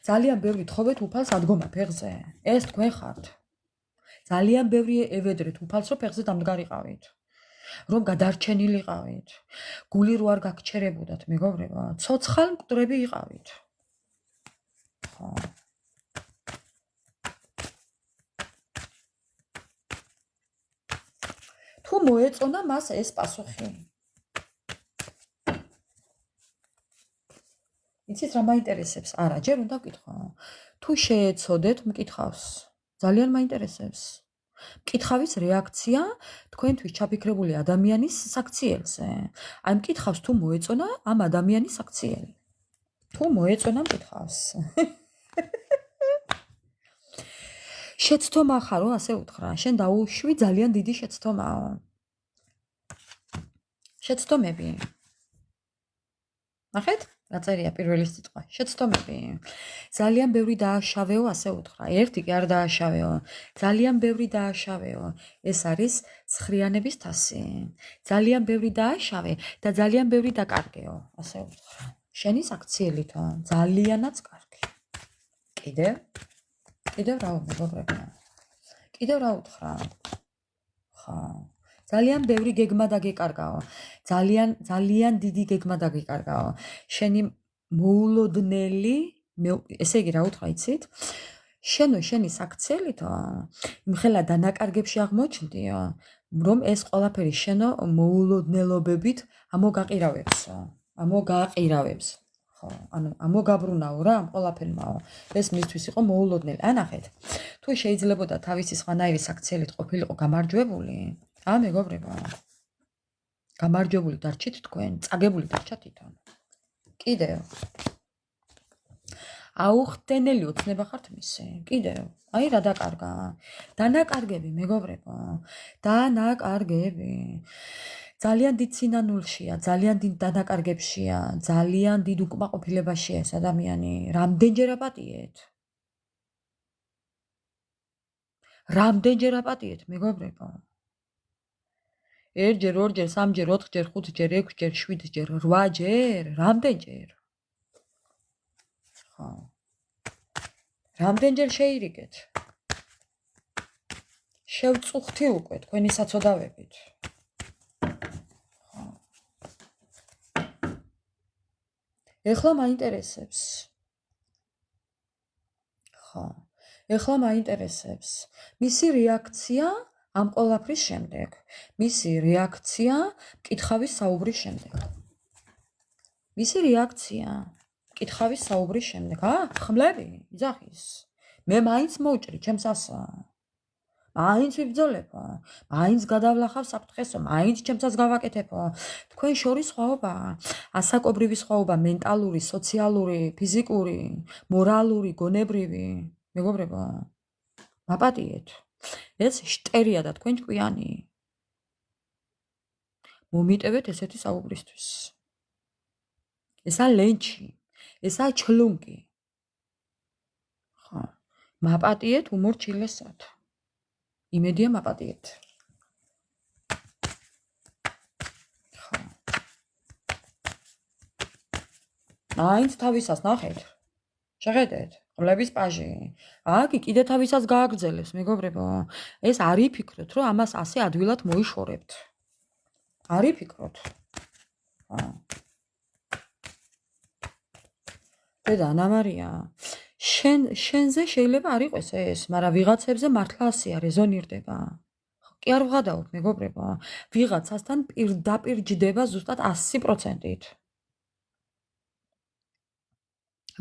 ძალიან ბევრი თხოვეთ უფალს ადგომა ფეხზე. ეს თქვენ ხართ. ძალიან ბევრი ევედრეთ უფალს, რომ ფეხზე დამდგარიყავით. რომ გადარჩენილიყავით. გული რო არ გაგჩერებოდათ, მეგობრებო, ცოცხალ მკვდრები იყავით. ხო. თუ მოეწონა მას ეს პასუხი. იცით რა მაინტერესებს? არა, ჯერ უნდა ვკითხო. თუ შეეცოდეთ მკითხავს, ძალიან მაინტერესებს. მკითხავის რეაქცია თქვენთვის ჩაფიქრებული ადამიანის საქციელზე. აი მკითხავს თუ მოეწონა ამ ადამიანის საქციელი. თუ მოეწონა მკითხავს. შეცდომა ხარო, ასე უთხრა. შენ დაუშვი ძალიან დიდი შეცდომაა. შეცდომები. ნახეთ? აწერია პირველი სიტყვა. შეცდომები. ძალიან ბევრი დააშავეო, ასე უთხრა. ერთი კი არ დააშავეო. ძალიან ბევრი დააშავეო. ეს არის ცხრიანების თასი. ძალიან ბევრი დააშავე და ძალიან ბევრი დაკარგეო, ასე უთხრა. შენი საქციელითო, ძალიანაც კარგი. კიდევ რა მეგობრებო? კიდევ რა უთხრა? ხო. ძალიან ბევრი გეგმა დაგეკარგაო. ძალიან დიდი გეგმა დაგეკარგაო. შენი მოულოდნელი, ესე იგი რა უთხრა, იცით? შენი საქციელითო, იმხელა დანაკარგებში აღმოჩნდიო, რომ ეს ყველაფერი შენო მოულოდნელობებით ამოგაყირავებსო. ამოგაყირავებს. ხო, ანუ ამოგაბრუნაო რა ამ ყველაფერმაო. ეს მისთვის იყო მოულოდნელი. ანახეთ. თუ შეიძლებოდა თავისი სხვანაირი საქციელით ყოფილიყო გამარჯვებული, მეგობრებო, გამარჯვებული დარჩით თქვენ, წაგებული დარჩათ თვითონ. კიდევ. აუხტენელი ოცნება ხართ მისი. კიდევ. აი რა დაკარგა. დანაკარგები, მეგობრებო. დანაკარგები. ძალიან დიდ სინანულშია, ძალიან დიდ დანაკარგებშია, ძალიან დიდ უკმაყოფილებაშია ეს ადამიანი. რამდენჯერ აპატიეთ? რამდენჯერ აპატიეთ, მეგობრებო? ერთჯერ, ორჯერ, სამჯერ, ოთხჯერ, ხუთჯერ, ექვსჯერ, შვიდჯერ, 8ჯერ, რამდენჯერ? ხო. რამდენჯერ შეირიგეთ? შევწუხთი უკვე თქვენი საცოდავებით. ეხლა მაინტერესებს. ხო. ეხლა მაინტერესებს. მისი რეაქცია ამ ყველაფრის შემდეგ. მისი რეაქცია მკითხავის საუბრის შემდეგ. მისი რეაქცია მკითხავის საუბრის შემდეგ. ხმლები, იძახის. მე მაინც მოვჭრი ჩემს ასა. მაინც ვიბრძოლებო, მაინც გადავლახავ საფრთხესო, მაინც ჩემსაც გავაკეთებო. თქვენ შორის სხვაობა, ასაკობრივი სხვაობა, მენტალური, სოციალური, ფიზიკური, მორალური, გონებრივი. მეგობრებო, მაპატიეთ. ეს შტერია და თქვენ ჭკვიანი. მომიტევეთ ესეთი საუბრისთვის. ესა ლენჩი, ესა ჩლუნკი. ხო, მაპატიეთ უმორჩილესად. იმედია მაპატიეთ. ხო. მაინც თავისას ნახეთ. შეხედეთ, ყლების პაჟი. აგი კიდე თავისას გააგრძელებს, მეგობრებო. ეს არ იფიქროთ, რომ ამას ასე ადვილად მოიშორებთ. არ იფიქროთ. ხო. დედა ანა მარია, შენზე შეიძლება არ იყოს ეს, მაგრამ ვიღაცებზე მართლა ასეა, რეზონირდება. კი არ ვღადაობ, მეგობრებო. ვიღაცასთან პირდაპირ ჯდება ზუსტად 100%-ით.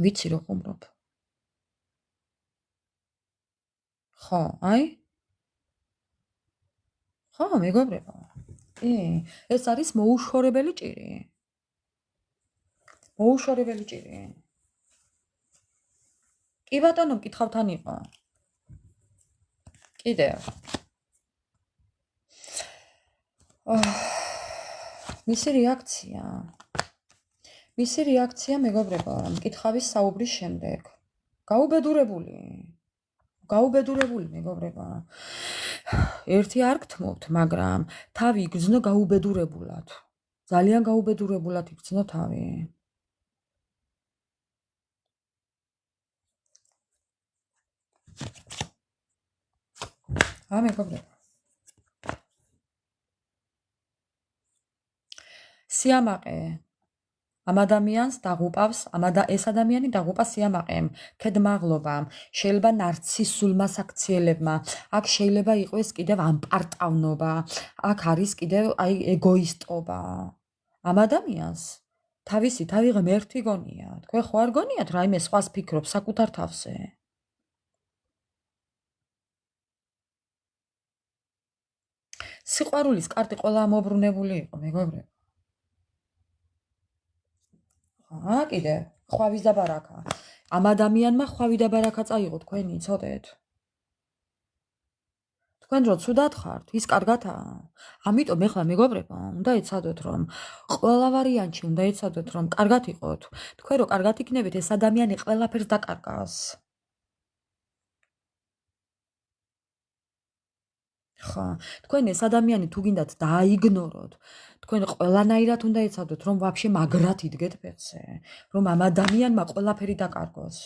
ვიცი რომ ხუმრობ. ხო, აი? ხო, მეგობრებო. ეს არის მოუშორებელი ჭირი. მოუშორებელი ჭირი. კი ბატონო, მკითხავთან იყო. კიდევ. მისი რეაქცია, მეგობრებო, მკითხავის საუბრის შემდეგ. გაუბედურებული, მეგობრებო. ერთი არ გთმობთ, მაგრამ თავი იგრძნო გაუბედურებულად. ძალიან გაუბედურებულად იგრძნო თავი. მეგობრებო. სიამაყე ამ ადამიანს დაღუპავს, ეს ადამიანი დაღუპავს სიამაყემ, ქედმაღლობამ, შეიძლება ნარცისულმა საქციელებმა, აქ შეიძლება იყოს კიდევ ამპარტავნობა, აქ არის კიდევ ეგოისტობა. ამ ადამიანს თავისი თავი ღმერთი გონია. თქვენ ხო არ გონიათ რაიმე სხვას ფიქრობს საკუთარ თავზე? სიყვარულის კარტი ყველა ამობრუნებული იყო, მეგობრებო. კიდე ხვავის და ბარაკა. ამ ადამიანმა ხვავი და ბარაკა წაიღო, თქვენი იცოდეთ? თქვენ რო ცუდად ხართ, ის კარგათაა. ამიტომ ეხლა მეგობრებო, უნდა ეცადოთ, რომ ყველა ვარიანტში უნდა ეცადოთ, რომ კარგად იყოთ. თქვენ რო კარგად იქნებით, ეს ადამიანი ყველაფერს დაკარგავს. ხო, თქვენ ეს ადამიანი თუ გინდათ დააიგნოროთ, თქვენ ყველანაირად უნდა ეცადოთ, რომ ვაფშე მაგრად იდგეთ ფეხზე, რომ ამ ადამიანმა ყველაფერი დაკარგოს.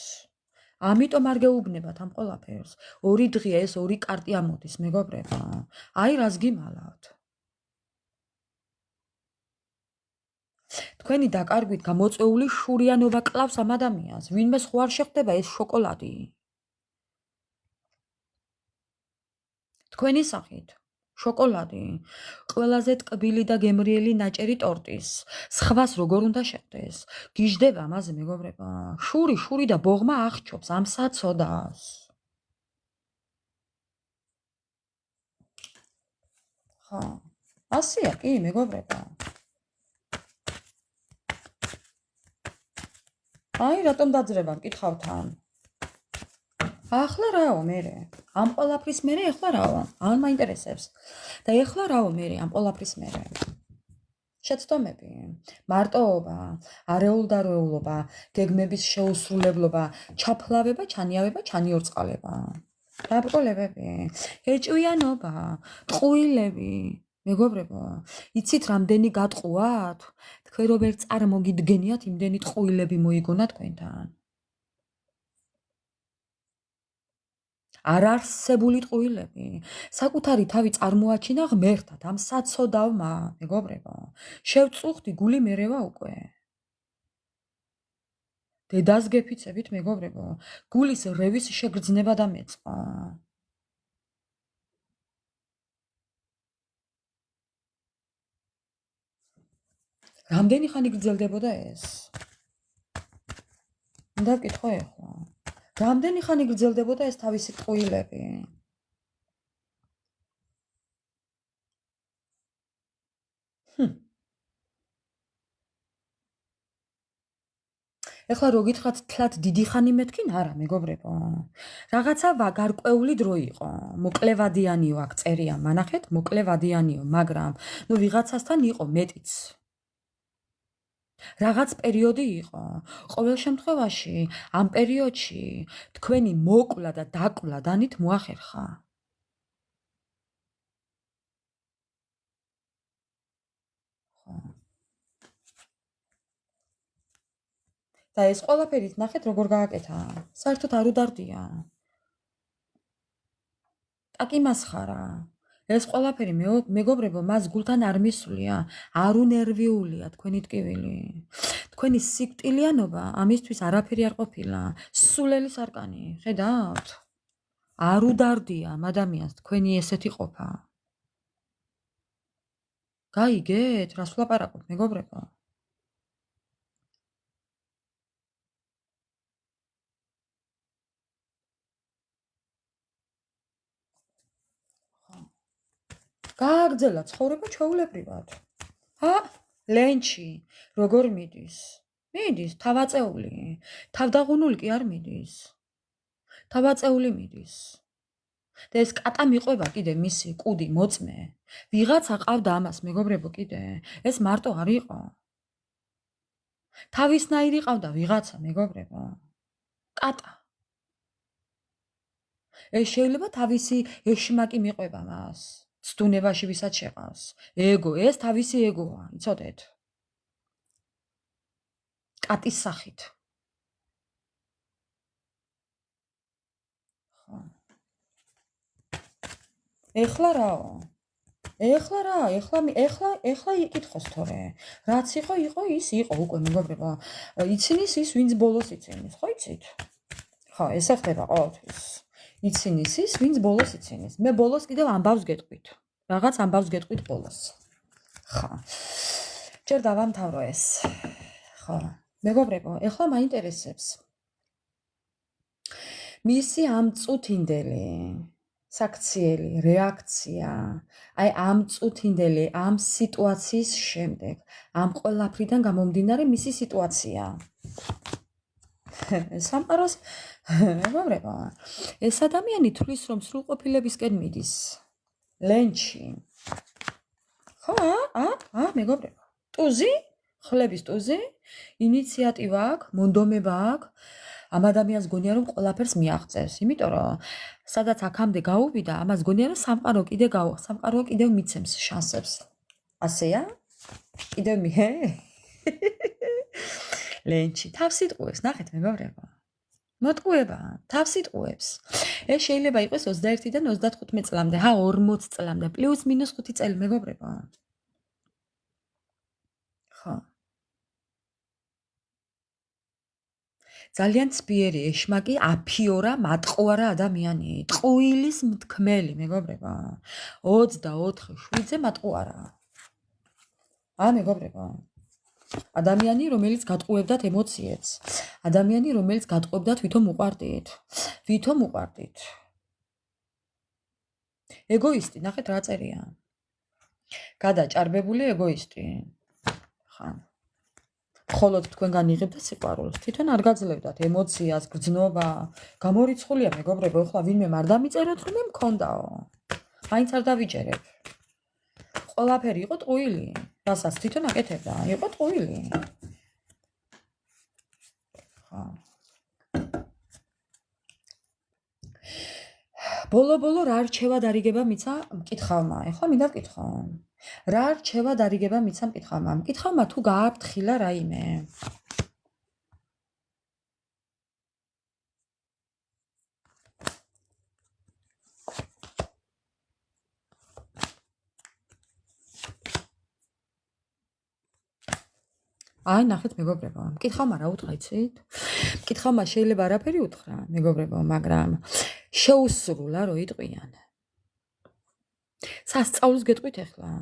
ამიტომ არ გეუბნებათ ამ ყველაფერს. ორი დღეა ეს ორი კარტი ამოდის, მეგობრებო. აი რას გიმალავთ. თქვენი დაკარგვით გამოწვეული შურიანობა კლავს ამ ადამიანს. ვინმე სხვა არ შეხვდება ეს შოკოლადი. თქვენი სახით შოკოლადი, ყველაზე ტკბილი და გემრიელი ნაჭერი ტორტის. სხვას როგორ უნდა შეხვდეს? გიждდება ამაზე, მეგობრებო. შური და ბოღმა აღჩობს ამ საწოდას. ხო. ასეა კი, მეგობრებო. აი, რატომ დაძრება მკითხავთან? ახლა რაო მერე? ამ ყველაფრის მერე ახლა რაო? არ მაინტერესებს. და ახლა რაო მერე ამ ყველაფრის მერე? შეცდომები, მარტოობა, არეულდარეულობა, გეგმების შეუსრულებლობა, ჩაფლავება, ჩანიავება, ჩანიორწყალება. დაბრკოლებები, ეჭვიანობა, ყუილები. მეგობრებო, იცით რამდენი გატყუათ? თქვენ როგორ წარმოგიდგენიათ იმდენი ყუილები მოიგონა თქვენთან? არარსებული ტყუილები. საკუთარი თავი წარმოაჩინა ღმერთად ამ საწოდავმა, მეგობრებო. შევწუხდი გული მერევა უკვე. დედას გეფიცებით, მეგობრებო, გულის რევის შეგრძნება და მეწყვა. რამდენი ხანი გრძელდებოდა ეს? მინდა ვკითხო ეხლა. რამდენი ხანი გრძელდებოდა ეს თავისი ტყუილები? ეხლა რო გითხრათ თლათ დიდი ხანი მეთქინ, არა, მეგობრებო. რაღაცა გარკვეული დრო იყო. მოკლევადიანიო აქ წერია, მანახეთ, მოკლევადიანიო, მაგრამ ნუ ვიღაცასთან იყო მეტიც. რაღაც პერიოდი იყო. ყოველ შემთხვევაში, ამ პერიოდში თქვენი მოკლა და დაკლა დანით მოახერხა. და ეს ყველაფერით ნახეთ როგორ გააკეთა. საერთოდ არ უდარდია. ტაკი მასხარა. ეს ყველაფერი მეგობრებო, მას გულთან არ მისულია, არ უნერვიულია თქვენი ტკივილი. თქვენი სიკვდილიანობა ამისთვის არაფერი არ ყოფილა. სულელი სარკანი, ხედავთ? არ უდარდია ამ ადამიანს თქვენი ესეთი ყოფა. გაიგეთ, რას ვლაპარაკობ, მეგობრებო? გააგრძელა ცხოვრება ჩვეულებრივად. ლენჩი, როგორ მიდის? მიდის, თავაწეული. თავდაღუნული კი არ მიდის. თავაწეული მიდის. და ეს კატა მიყვება კიდე მისი კუდი მოწმე. ვიღაცა ყავდა ამას, მეგობრებო, კიდე. ეს მარტო არ იყო. თავისნაირი ყავდა ვიღაცა, მეგობრებო. კატა. ეს შეიძლება თავისი ეშმაკი მიყვება მას. ცდუნებაში ვისაც შეყავს. ეგო, ეს თავისი ეგოა, იცოდეთ? კატის სახით. ხო. ეხლა რაო? ეხლა იკითხოს თორე. რაც იყო, ის იყო უკვე, მეგობრებო. იცინის ის, ვინც ბოლოს იცინის, ხო იცით? ხო, ესე ხდება ყოველთვის. იცინის ის, ვინც ბოლოს იცინის. მე ბოლოს კიდევ ამბავს გეტყვით. რაღაც ამბავს გეტყვით ბოლოს. ხო. ჯერ დავამთავრო ეს. ხო. მეგობრებო, ეხლა მაინტერესებს. მისი ამ წუთინდელი საქციელი რეაქცია, აი ამ წუთინდელი ამ სიტუაციის შემდეგ, ამ ყველაფრიდან გამომდინარე მისი სიტუაცია. სამყაროს მეგობრებო, ეს ადამიანი თulis რომ სრულყოფილებისკენ მიდის. ლენჩი. ხო, მეგობრებო. ტუზი, ხლების ტუზი, ინიციატივა აქვს, მონდომება აქვს. ამ ადამიანს გონია რომ ყველაფერს მიაღწევს, იმიტომ რომ სადაც აქამდე გაუვიდა, ამას გონია რომ სამყარო კიდევ მიცემს შანსებს. ასეა? კიდევ ლენჩი, თავს იტყუებს, ნახეთ მეგობრებო. მოტყუება, თავს იტყუებს. ეს შეიძლება იყოს 21-დან 35 წლამდე, 40 წლამდე, +-5 წელი მეგობრებო. ხო. ძალიან ცბიერი ეშმაკი, აფიორა, მატყუარა ადამიანი, ტყუილის მთქმელი, მეგობრებო. 24 შვიდზე მატყუარა. მეგობრებო. ადამიანი, რომელიც გატყუებდათ ემოციებს. ადამიანი, რომელიც გატყუებდათ ვითომ უყვარდით. ეგოისტი, ნახეთ რა წერია. გადაჭარბებული ეგოისტი. ხა. მხოლოდ თქვენგან იღებდა სიყვარულს. თვითონ არ გაძლევდათ ემოციას, გრძნობა. გამორიცხულია მეგობრებო, ახლა ვინმე არ დამიწეროთ, რომ მე მქონდაო. მაინც არ დავიჯერებ. ყველაფერი იყო ტყუილი. რასაც თვითონ აკეთებდა, იყო ტყუილი. ხა. ბოლო რა რჩევა დარიგება მიცა მკითხავმა. ეხლა მინდა ვკითხო. რა რჩევა დარიგება მიცა მკითხავმა? მკითხავმა თუ გააფრთხილა რაიმე. აი, ნახეთ მეგობრებო, მკითხავმა რა უთხრა იცით? მკითხავმა შეიძლება არაფერი უთხრა, მეგობრებო, მაგრამ შეუსრულა რო იტყვიან. სასწაულს გეტყვით ახლა.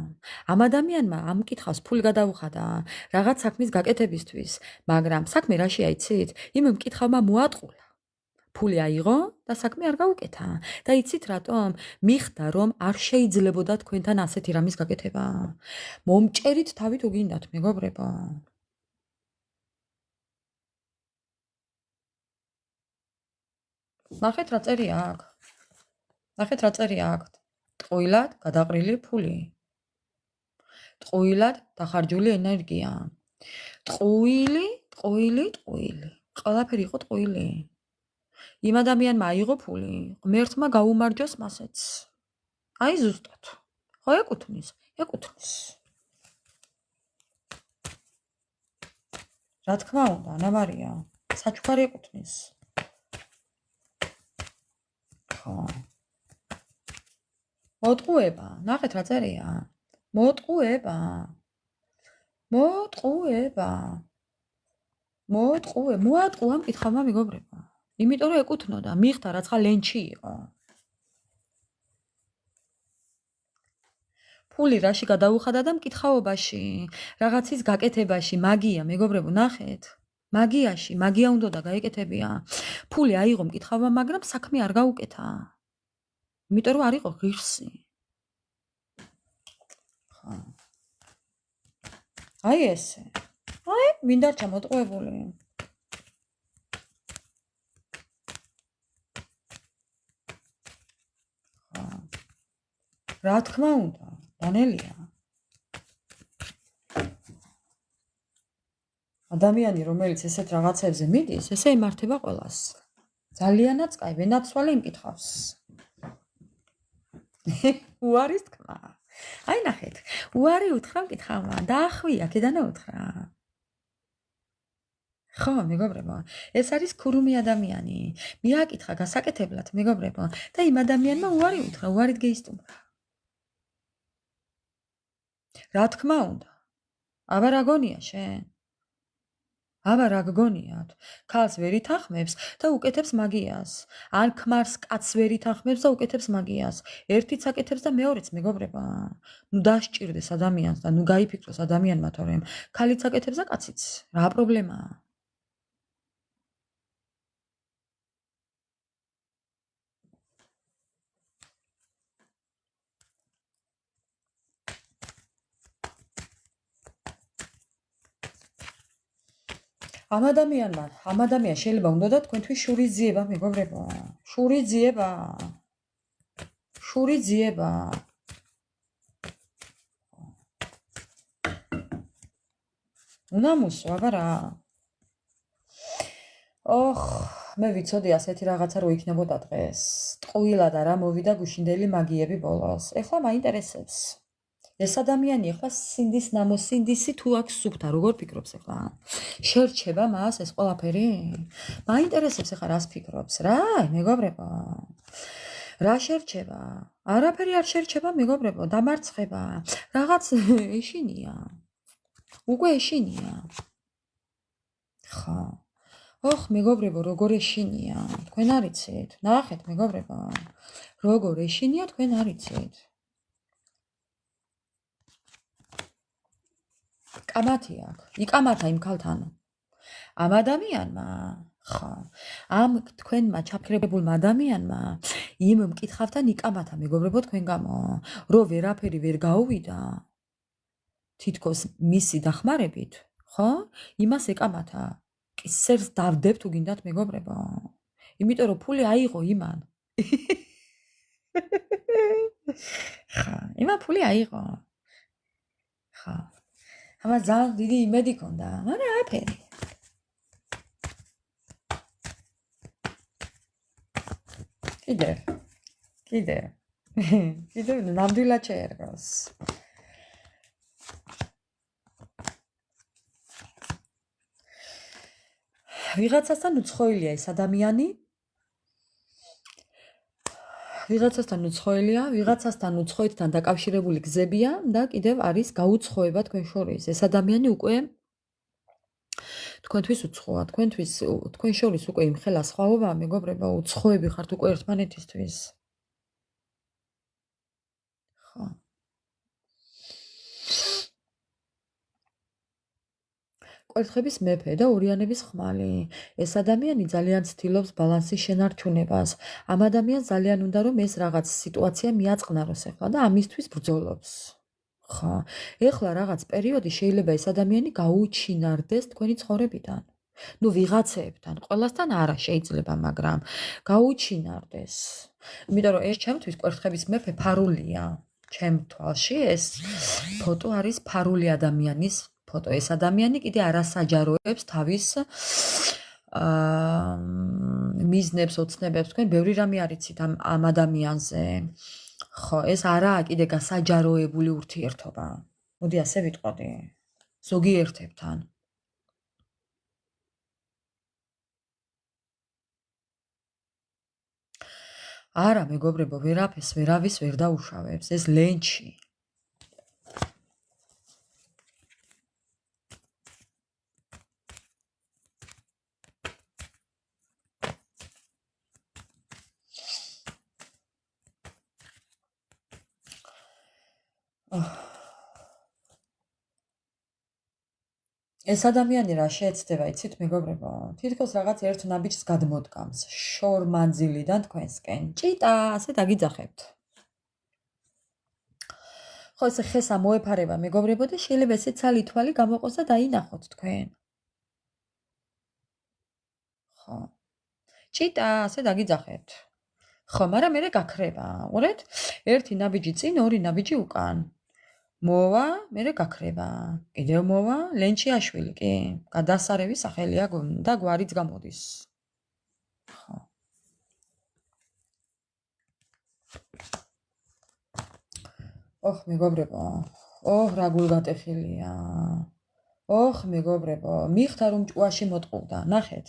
ამ ადამიანმა ამ მკითხავს ფული გადაუხადა რაღაც საქმის გაკეთებისთვის, მაგრამ საქმე რაში აიცით? იმ მკითხავმა მოატყულა. ფული აიღო და საქმე არ გაუკეთა. და იცით რატომ? მიხდა რომ არ შეიძლებოდა თქვენთან ასეთი რამის გაკეთება. მომჭერით თავით უგინდათ, მეგობრებო. ნახეთ რა წერია აქ. ნახეთ რა წერია აქ. ტყუილად გადაყრილი ფული. ტყუილად დახარჯული ენერგია. ტყუილი. ყველაფერი იყო ტყუილი. იმ ადამიანმა აიღო ფული, ღმერთმა გაუმარჯოს მასეც. აი ზუსტად. ხო ეკუთვნის. რა თქმა უნდა, ანა მარია, საჩუქარი ეკუთვნის. ხო. მოტყუება, ნახეთ რა წერია. მოტყუება. მოატყუა მკითხავმა მეგობრებო. იმიტომ რომ ეკუთვნოდა, მიხდა რაცხა ლენჩი იყო. ფული რაში გადაუხადა და მკითხაობაში, რაღაცის გაკეთებაში, მაგია, მეგობრებო, ნახეთ. მაგიაში, მაგია უნდა გაეკეთებია. ფული აიღო მკითხავმა, მაგრამ საქმე არ გაუკეთა. იმიტომ რომ არ იყო ღირსი. ხო. აი ესე. აი, ვინ დარჩა მოტყუებული? ხო. რა თქმა უნდა, დანელია. ადამიანი, რომელიც ესეთ რაღაცებზე მიდის, ესე ემართება ყველას. ძალიანაც კაი, ვენაცვალე იმკითხავს. უარის თქმა. აი ნახეთ, უარი უთხრა მკითხავმა, დაახვია, კედანა უთხრა. ხო, მეგობრებო, ეს არის ქურუმი ადამიანი. მიაკითხა გასაკეთებლად, მეგობრებო, და იმ ადამიანმა უარი უთხრა, უარით გეისტუმრა. რა თქმა უნდა. აბა რა გონია შენ? აბა რა გგონიათ? ქალს ვერ ითანხმებს და უკეთებს მაგიას. ან ქმარს კაცს ვერ ითანხმებს და უკეთებს მაგიას. ერთიც აკეთებს და მეორეც, მეგობრებო. ნუ დასჭირდეს ადამიანს და ნუ გაიფიქროს ადამიანმა, თორემ ქალიც აკეთებს და კაციც. რა პრობლემაა? ამ ადამიანს შეიძლება უნდა თქვენთვის შურის ძიება, მეგობრებო. შურის ძიება. უნდა მოსვა, აბა რა. მე ვიცოდი ასეთი რაღაცა რო იქნებოდა დღეს. ტყუილად არა მოვიდა გუშინდელი მაგიები ბოლოს. ეხლა მაინტერესებს. ეს ადამიანი ახლა სინდისი თუ აქვს სუფთა, როგორ ფიქრობს ახლა? შერჩება მას ეს ყველაფერი? მაინტერესებს ახლა რას ფიქრობს? რა, მეგობრებო? რა შერჩება? არაფერი არ შერჩება, მეგობრებო, დამარცხება. რაღაც ეშინია. უკვე ეშინია. ხო. მეგობრებო, როგორ ეშინია? თქვენ არიცით? ნახეთ, მეგობრებო. როგორ ეშინია, თქვენ არიცით? კამათი აქვს. იკამათა იმ ქალთან. ამ ადამიანმა, ხო. ამ თქვენმა ჩაფიქრებულმა ადამიანმა იმ მკითხავთან იკამათა, მეგობრებო, თქვენ გამო, რომ ვერაფერი ვერ გაუვიდა. თითქოს მისი დახმარებით, ხო? იმას ეკამათა. კისერს დავდებთ უგინდათ, მეგობრებო. იმიტომ რომ ფული აიღო იმან. ხა, იმან ფული აიღო. ხა. ამას ძალიან დიდი იმედი ქონდა, მაგრამ არაფერი. კიდე ნამდვილად შეერგოს. ვიღაცასთან უცხოელია ეს ადამიანი. ვიღაცასთან უცხოეთთან დაკავშირებული გზებია და კიდევ არის გაუცხოება თქვენ შორის. ეს ადამიანი უკვე თქვენთვის უცხოა, თქვენ შორის უკვე იმხელა სხვაობაა, მეგობრებო, უცხოები ხართ უკვე ერთმანეთისთვის. ხო. კვერთხების მეფე და ორიანების ხმალი. ეს ადამიანი ძალიან ცდილობს ბალანსის შენარჩუნებას. ამ ადამიანს ძალიან უნდა რომ ეს რაღაც სიტუაცია მიაწყნაროს ახლა და ამისთვის ბრძოლობს. ხო. ეხლა რაღაც პერიოდი შეიძლება ეს ადამიანი გაუჩინარდეს თქვენი ცხოვრებიდან. ნუ ვიღაცეებთან, ყველასთან არა შეიძლება, მაგრამ გაუჩინარდეს. იმიტომ რომ ეს ჩემთვის კვერთხების მეფე ფარულია. ჩემ თვალში ეს ფოტო არის ფარული ადამიანის ფოტო. ეს ადამიანი კიდე არასაჯაროებს თავის მიზნებს, ოცნებებს. თქვენ ბევრი რამე არიცით ამ ადამიანზე. ხო, ეს არაა კიდე გასაჯაროებული ურთიერთობა. მოდი ასე ვიტყოდი. ზოგიერთებთან. არა, მეგობრებო, ვერაფერს ვერავის ვერ დაუშავებს. ეს ლენჩი. ეს ადამიანი რა შეეცდება, იცით, მეგობრებო? თითქოს რაღაც ერთ ნაბიჯს გადმოდგამს შორ მანძილიდან თქვენსკენ. ჭიტა, ასე დაგიძახებთ. ხო, ეს ხესა მოეფარება, მეგობრებო, და შეიძლება ესე ცალი-თვალი გამოყოს და დაინახოთ თქვენ. ხო. ჭიტა, ასე დაგიძახებთ. ხო, მაგრამ მე გაქრება. უყურეთ, ერთი ნაბიჯი წინ, ორი ნაბიჯი უკან. მოვა, მე გაქრება. კიდევ მოვა, ლენჩიაშვილი, კი. გადასარევი სახელია და გვარიც გამოდის. ხო. ოხ, მეგობრებო. ოხ, რა გულგატეხილია. ოხ, მეგობრებო, მიხთა რომ ჭუაში მოტყუდა, ნახეთ.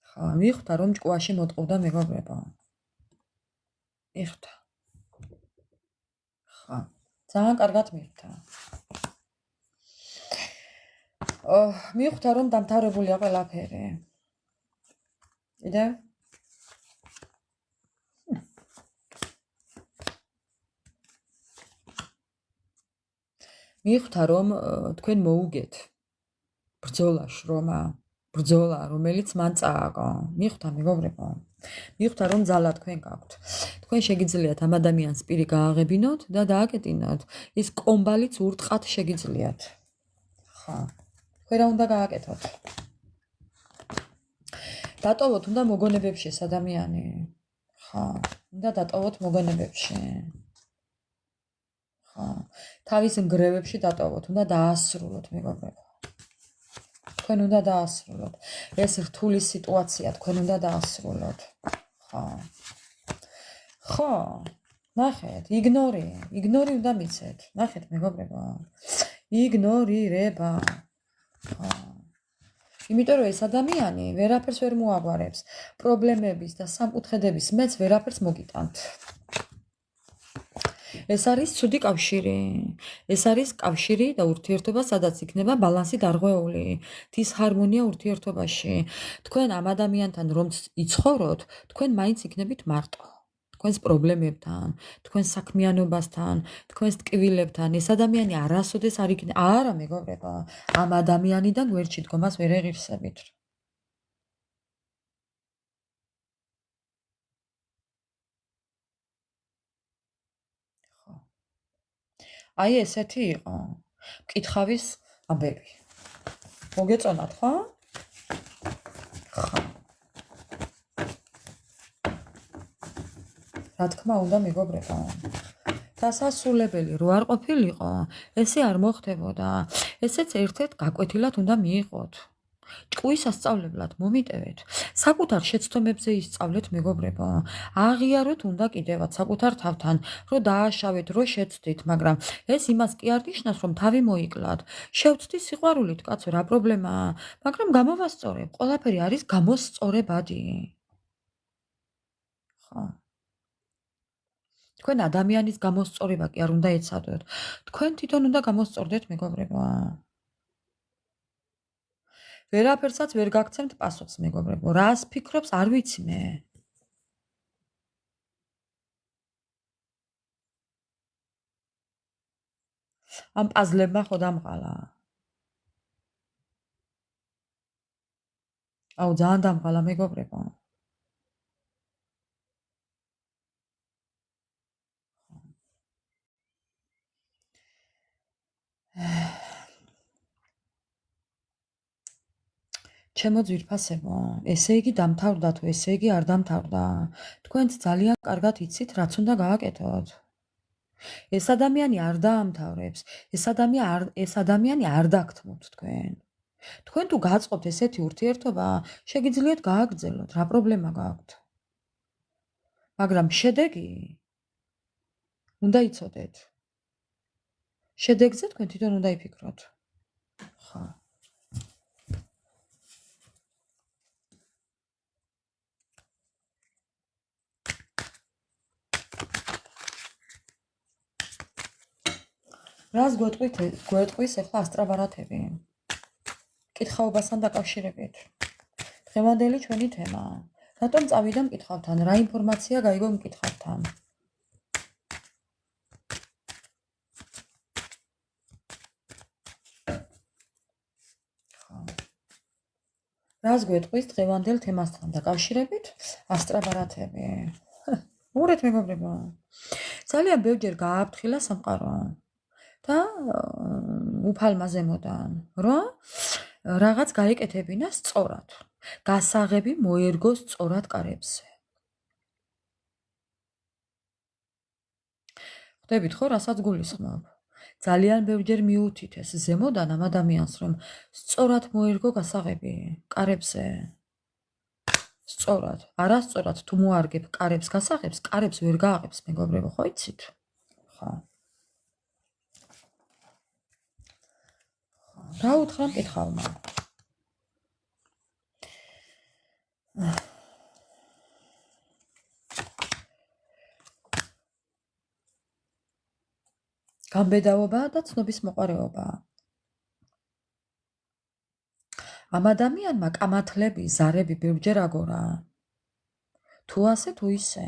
ხო, მიხთა რომ ჭუაში მოტყუდა, მეგობრებო. მიხთა. ხო, ძალიან კარგად მიხთა. მიხთა რომ დამთავრებულია ყველაფერი. კიდევ? მიხთა რომ თქვენ მოუგეთ ბრძოლა შრომა, ბრძოლა რომელიც მან წააგო. მიხთა, მეგობრებო. მიხთა რომ ძალა თქვენ გაქვთ. თქვენ შეგიძლიათ ამ ადამიანს პირი გააღებინოთ და დააკეტინოთ. ის კომბალიც ურტყათ შეგიძლიათ. ხო. თქვენ რა უნდა გააკეთოთ? დატოვოთ უნდა მოგონებებში ეს ადამიანი. ხო. უნდა დატოვოთ მოგონებებში. ხო. თავის ნგრევებში დატოვოთ, უნდა დაასრულოთ, მეგობრებო. თქვენ უნდა დაასრულოთ. ეს რთული სიტუაცია თქვენ უნდა დაასრულოთ. ხო. ხო. ნახეთ, იგნორი უნდა მიცეთ. ნახეთ, მეგობრებო. იგნორირება. ხო. იმიტომ რომ ეს ადამიანი ვერაფერს ვერ მოაგვარებს. პრობლემების და სამკუთხედების მეც ვერაფერს მოგიტანთ. ეს არის ცუდი კავშირი. ეს არის კავშირი და ურთიერთობა, სადაც იქნება ბალანსი დარღვეული, დისჰარმონია ურთიერთობაში. თქვენ ამ ადამიანთან რომ იცხოვროთ, თქვენ მაინც იქნებით მარტო. თქვენს პრობლემებთან, თქვენს საქმიანობასთან, თქვენს ტკივილებთან. ეს ადამიანი არასოდეს არ იქნება. არა, მეგობრებო, ამ ადამიანიდან გვერდში დგომას ვერ ეღირსებით. აი ესეთი იყო მკითხავის აბები. მოგეწონათ, ხო? ხო. რა თქმა უნდა, მეგობრებო. დასასრულებელი რო არ ყოფილიყო, ესე არ მოხდებოდა. ესეც ერთ-ერთ გაკვეთილად უნდა მიიღოთ. ჭკუის ასწავლებლად მომიტევეთ. საკუთარ შეცდომებზე ისწავლეთ, მეგობრებო. აღიაროთ უნდა კიდევაც საკუთარ თავთან, რომ დააშავეთ, რომ შეცდით, მაგრამ ეს იმას კი არ ნიშნავს, რომ თავი მოიკლათ. შევცდი სიყვარულით, კაცო, რა პრობლემაა, მაგრამ გამოვასწორებ. ყველაფერი არის გამოსწორებადი. ხო. თქვენ ადამიანის გამოსწორება კი არ უნდა ეცადოთ. თქვენ თვითონ უნდა გამოსწორდეთ, მეგობრებო. ვერაფერსაც ვერ გაგცემთ პასუხს, მეგობრებო. რას ფიქრობს, არ ვიცი მე. ამ პაზლებმა ხო დამღალა. აუ, ძალიან დამღალა, მეგობრებო. ჩემო ძვირფასებო, ესე იგი დამთავრდა თუ ესე იგი არ დამთავრდა. თქვენც ძალიან კარგად იცით, რაც უნდა გააკეთოთ. ეს ადამიანი არ დაამთავრებს, ეს ადამიანი არ დაგთმოთ თქვენ. თქვენ თუ გაწყობთ ესეთი ურთიერთობა, შეგიძლიათ გააგრძელოთ, რა პრობლემა გააქვთ. მაგრამ შედეგი უნდა იცოდეთ. შედეგზე თქვენ თვითონ უნდა იფიქროთ. ხო. რას გვეტყვის ახლა ასტრაბარათები? კითხაობასთან დაკავშირებით. დღევანდელი ჩვენი თემა. რატომ წავიდა მკითხავთან? რა ინფორმაცია გაიგო მკითხავთან? რას გვეტყვის დღევანდელ თემასთან დაკავშირებით? ასტრაბარათები. ურეთ მეგობრებო. ძალიან ბევრჯერ გააფრთხილა სამყარო. და უფალმა ზემოდან, რომ რაღაც გაეკეთებინა სწორად. გასაღები მოერგოს სწორად კარებზე. ხვდებით ხო, რასაც გულისხმობ? ძალიან ბევრჯერ მიუთითეს ზემოდან ამ ადამიანს, რომ სწორად მოერგო გასაღები კარებზე. სწორად, არასწორად თუ მოარგებ კარებს გასაღებს, კარებს ვერ გააღებს, მეგობრებო, ხო იცით? ხო. რა უთხრა მკითხავმა? გამბედაობა და ცნობის მოყარეობა. ამ ადამიანმა კამათლები, ზარები ბევრჯერ აგორა. თუ ასე თუ ისე.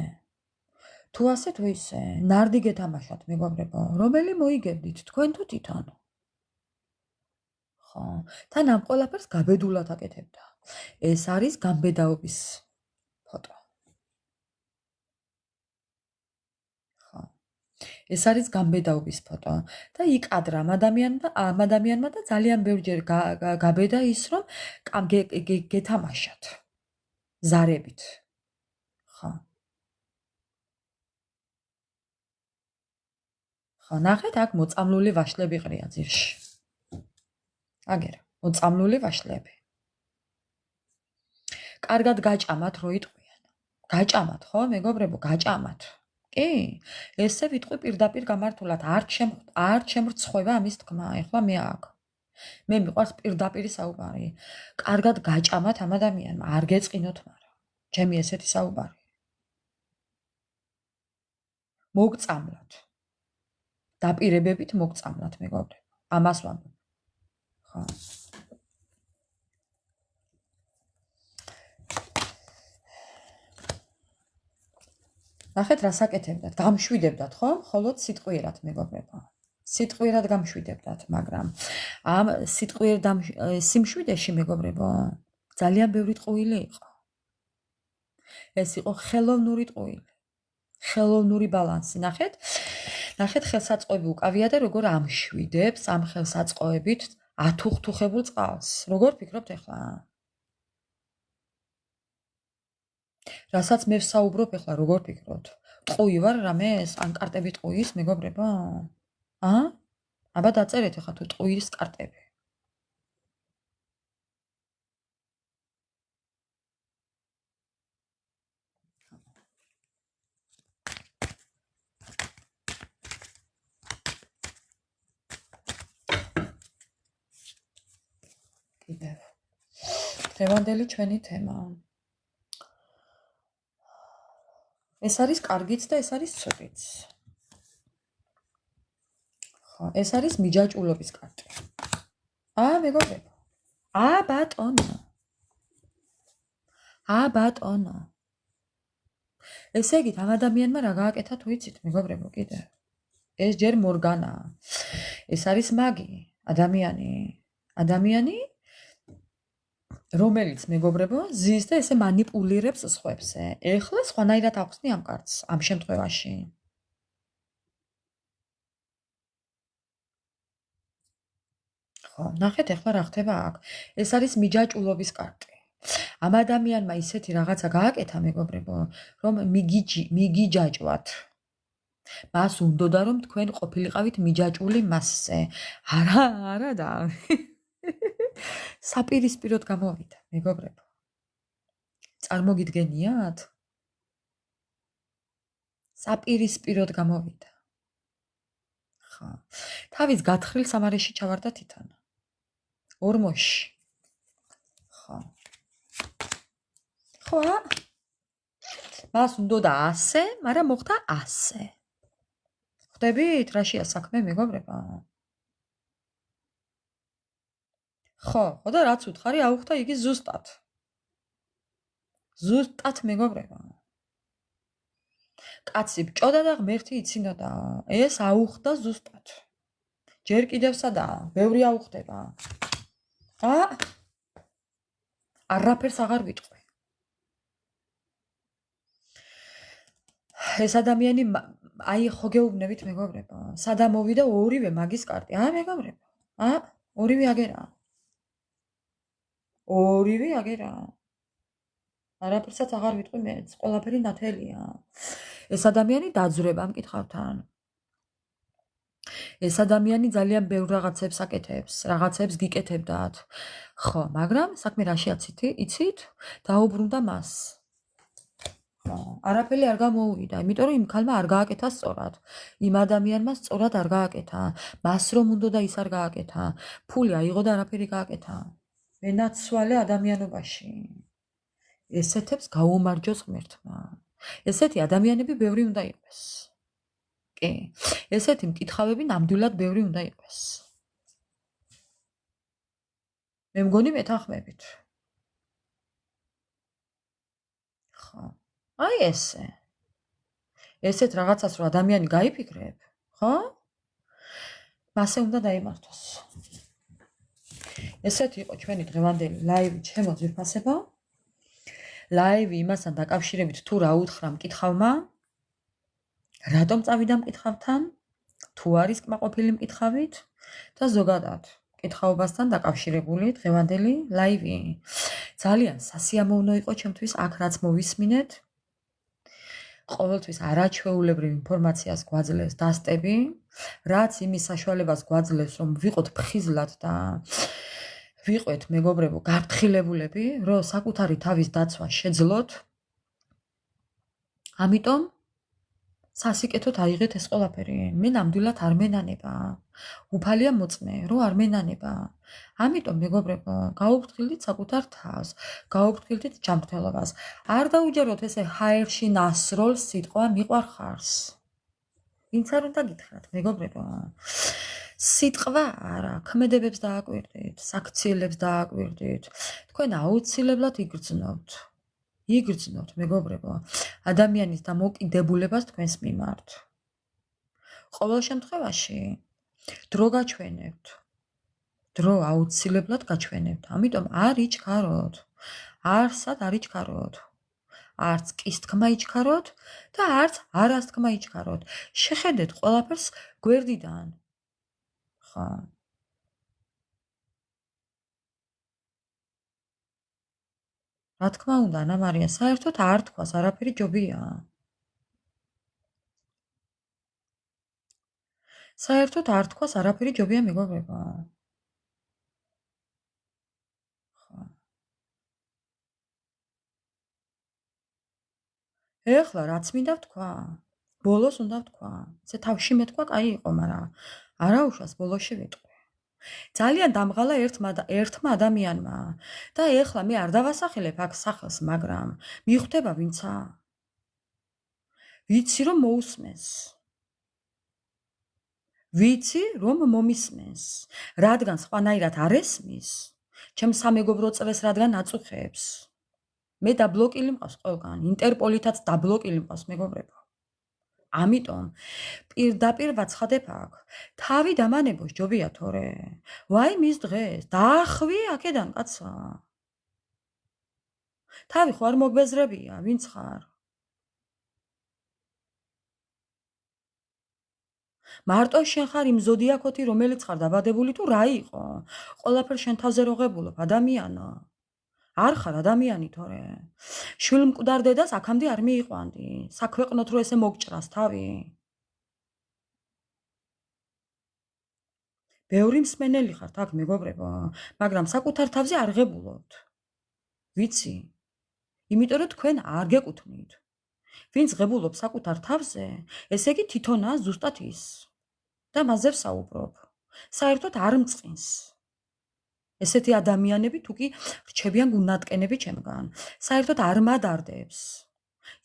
თუ ასე თუ ისე, ნარდი გეთამაშოთ, მეგობრებო, რომელი მოიგებდით, თქვენ თუ თვითონ? ხო, თან ამ ყველაფერს გაბედულად აკეთებდა. ეს არის გამბედაობის ფოტო. ხო. ეს არის გამბედაობის ფოტო და იკადრა ამ ადამიანმა და ძალიან ბევრჯერ გაბედა ის, რომ გეთამაშოთ ზარებით. ხო. ხო, ნახეთ, აქ მოწამლული ვაშლები ყრია ძირში. აგერა, მოწამლული ვაშლები. კარგად გაჭამათ, რო იტყვიან. გაჭამათ, ხო, მეგობრებო, გაჭამათ. კი, ესე ვიტყვი პირდაპირ გამართულად, არ შემრცხვევა ამის თქმა, ეხლა მე აქ. მე მიყვარს პირდაპირი საუბარი. კარგად გაჭამათ ამ ადამიანმა, არ გეწყინოთ, მაგრამ ჩემი ესეთი საუბარი. მოგწამლოთ. დაპირებებით მოგწამლოთ, მეგობრებო. ამას ვამბობ. ხო. ნახეთ, რას აკეთებდათ? გამშვიდებდათ, ხო? მხოლოდ სიტყვიერად, მეგობრებო. სიტყვიერად გამშვიდებდათ, მაგრამ ამ სიტყვიერ სიმშვიდეში, მეგობრებო, ძალიან ბევრი ტყუილი იყო. ეს იყო ხელოვნური ტყუილი. ხელოვნური ბალანსი, ნახეთ? ნახეთ, ხელსაწყოები უკავია და როგორ ამშვიდებს ამ ხელსაწყოებით ათუხთუხებულ წყალს. როგორ ფიქრობთ ახლა? რასაც მე ვსაუბრობ ახლა, როგორ ფიქრობთ? ტყუი ვარ რამეს? ან კარტები ტყუის, მეგობრებო? აბა დაწერეთ ახლა თუ ტყუის კარტები. კიდევ. დღევანდელი ჩვენი თემა. ეს არის კარგიც და ეს არის ცუდიც. ხო, ეს არის მიჯაჭულობის კარტი. მეგობრებო. ბატონო. ესე იგი, ამ ადამიანმა რა გააკეთა თუ იცით, მეგობრებო, კიდე. ეს ჯერ მორგანაა. ეს არის მაგი, ადამიანი, რომელიც მეგობრებო ზის და ესე მანიპულირებს სხვებს. ეხლა სხვანაირად ახსნი ამ კარტს ამ შემთხვევაში. ხო, ნახეთ ეხლა რა ხდება აქ. ეს არის მიჯაჭულობის კარტი. ამ ადამიანმა ისეთი რაღაცა გააკეთა მეგობრებო, რომ მიგიჯაჭვათ. მას უნდოდა რომ თქვენ ყოფილიყავით მიჯაჭვული მასზე. არა და საპირისპიროდ გამოვიდა, მეგობრებო. წარმოგიდგენიათ? საპირისპიროდ გამოვიდა. ხო. თავის გათხრილ სამარეში ჩავარდა თითონა. ორმოში. ხო. ხო? მას უნდოდა 100, მაგრამ მოხდა 100. ხვდებით, რაშია საქმე, მეგობრებო? ხო და რაც უთხარი აუხდა იგი ზუსტად. ზუსტად მეგობრებო. კაცი ბჭოდა და ღმერთი იცინოდა. ეს აუხდა ზუსტად. ჯერ კიდევ სადაა, ბევრი აუხდება. არაფერს აღარ ვიტყვი. ეს ადამიანი აი ხო გეუბნებით მეგობრებო. სადა მოვიდა ორივე მაგის კარტი. მეგობრებო. ორივე აგერა. ორივე აგერა. არაფერსაც აღარ ვიტყვი მეც, ყველაფერი ნათელია. ეს ადამიანი დაძვრება ამ კითხავთან. ეს ადამიანი ძალიან ბევრ რაღაცებს აკეთებს, რაღაცებს გიკეთებდათ. ხო, მაგრამ საქმე რაშიაც იცით? დაუბრუნდა მას. ხო, არაფერი არ გამოუვიდა, იმიტომ რომ იმ ქალმა არ გააკეთა სწორად. იმ ადამიანმა სწორად არ გააკეთა. მას რომ უნდოდა ის არ გააკეთა. ფული აიღო და არაფერი გააკეთა. ვენაცვალე ადამიანობაში. ესეთებს გაუმარჯოს ღმერთმა. ესეთი ადამიანები ბევრი უნდა იყოს. კი, ესეთი მკითხავები ნამდვილად ბევრი უნდა იყოს. მე მგონი მეთანხმებით. ხო. აი ესე. ესეთ რაღაცას რომ ადამიანი გაიფიქრებ, ხო? მასე უნდა დაიმართოს. ესეთი იყო ჩვენი დღევანდელი ლაივი ჩემო ძვირფასებო. ლაივი იმასთან დაკავშირებით თუ რა უთხრა მკითხავმა, რატომ წავიდა მკითხავთან, თუ არის კმაყოფილი მკითხავით და ზოგადად მკითხაობასთან დაკავშირებული დღევანდელი ლაივი. ძალიან სასიამოვნო იყო ჩემთვის აქ რაც მოვისმინეთ. ყოველთვის არაჩვეულებრივ ინფორმაციას გვაძლევს დასტები, რაც იმის საშუალებას გვაძლევს, რომ ვიყოთ ფხიზლად და ვიყვეთ მეგობრებო გაფრთხილებულები, რომ საკუთარი თავის დაცვა შეძლოთ. ამიტომ სასიკეთოდ აიღეთ ეს ყველაფერი. მე ნამდვილად არ მენანება. უფალია მოწმე, რომ არ მენანება. ამიტომ მეგობრებო, გაუფრთხილდით საკუთარ თავს, გაუფრთხილდით ჯანმრთელობას. არ დაუჯეროთ ესე ჰაერში ნასროლ სიტყვა მიყვარხარს. ვინც არ უნდა გითხრათ, მეგობრებო. სიტყვა არა, ქმედებებს დააკვირდით, საქციელებს დააკვირდით. თქვენ აუცილებლად იგრძნობთ, მეგობრებო, ადამიანის დამოკიდებულებას თქვენს მიმართ. ყოველ შემთხვევაში დრო გაჩვენებთ. დრო აუცილებლად გაჩვენებთ. ამიტომ არ იჩქაროთ. არსად არ იჩქაროთ. არც კის თქმა იჩქაროთ და არც არას თქმა იჩქაროთ. შეხედეთ ყველაფერს გვერდიდან. ხო. რა თქმა უნდა, ანა მარია, საერთოდ არ თქვას, არაფერი ჯობია. საერთოდ არ თქვას, არაფერი ჯობია მეგობრებო. ხო. ეხლა რაც მინდა ვთქვა, ბოლოს უნდა ვთქვა. ესე თავში მეთქვა, კაი იყო, მაგრამ არაუშვას ბოლოში ვიტყვი. ძალიან დამღალა ერთმა ადამიანმა და ეხლა მე არ დავასახელებ აქ სახელს, მაგრამ მიხვდება ვინცა? ვიცი რომ მოусმენს. ვიცი რომ მომისმენს. რადგან სხვანაირად არ ესმის, ჩემს სამეგობრო წრეს რადგან აწუხებს. მე დაბლოკილი მყავს ყველგან, ინტერპოლითაც დაბლოკილი მყავს მეგობრებო. ამიტომ პირდაპირ ვაცხადებ აქ. თავი დამანებოს ჯობია თორე. ვაი მის დღეს, დაახვი აქედან კაცა. თავი ხო არ მოგბეზრებია, ვინც ხარ? მარტო შენ ხარ იმ ზოდიაქოთი, რომელიც ხარ დაბადებული თუ რა იყო? ყველაფერს შენ თავზე როღებულობ, ადამიანო. არ ხარ ადამიანი თორე. შვილმკვდარ დედას აქამდე არ მიიყვანდი. საქვეყნოთ რო ესე მოგჭრას თავი. ბევრი მსმენელი ხართ აქ მეგობრებო, მაგრამ საკუთარ თავზე არ ღებულობთ. ვიცი? იმიტომ რომ თქვენ არ გეკუთვნით. ვინც ღებულობს საკუთარ თავზე, ესე იგი თვითონაა ზუსტად ის. და მასზე ვსაუბრობ. საერთოდ არ მწყინს. ესეთი ადამიანები თუ კი რჩებიან გუნდატკენები ჩემგან. საერთოდ არ მადარდებს.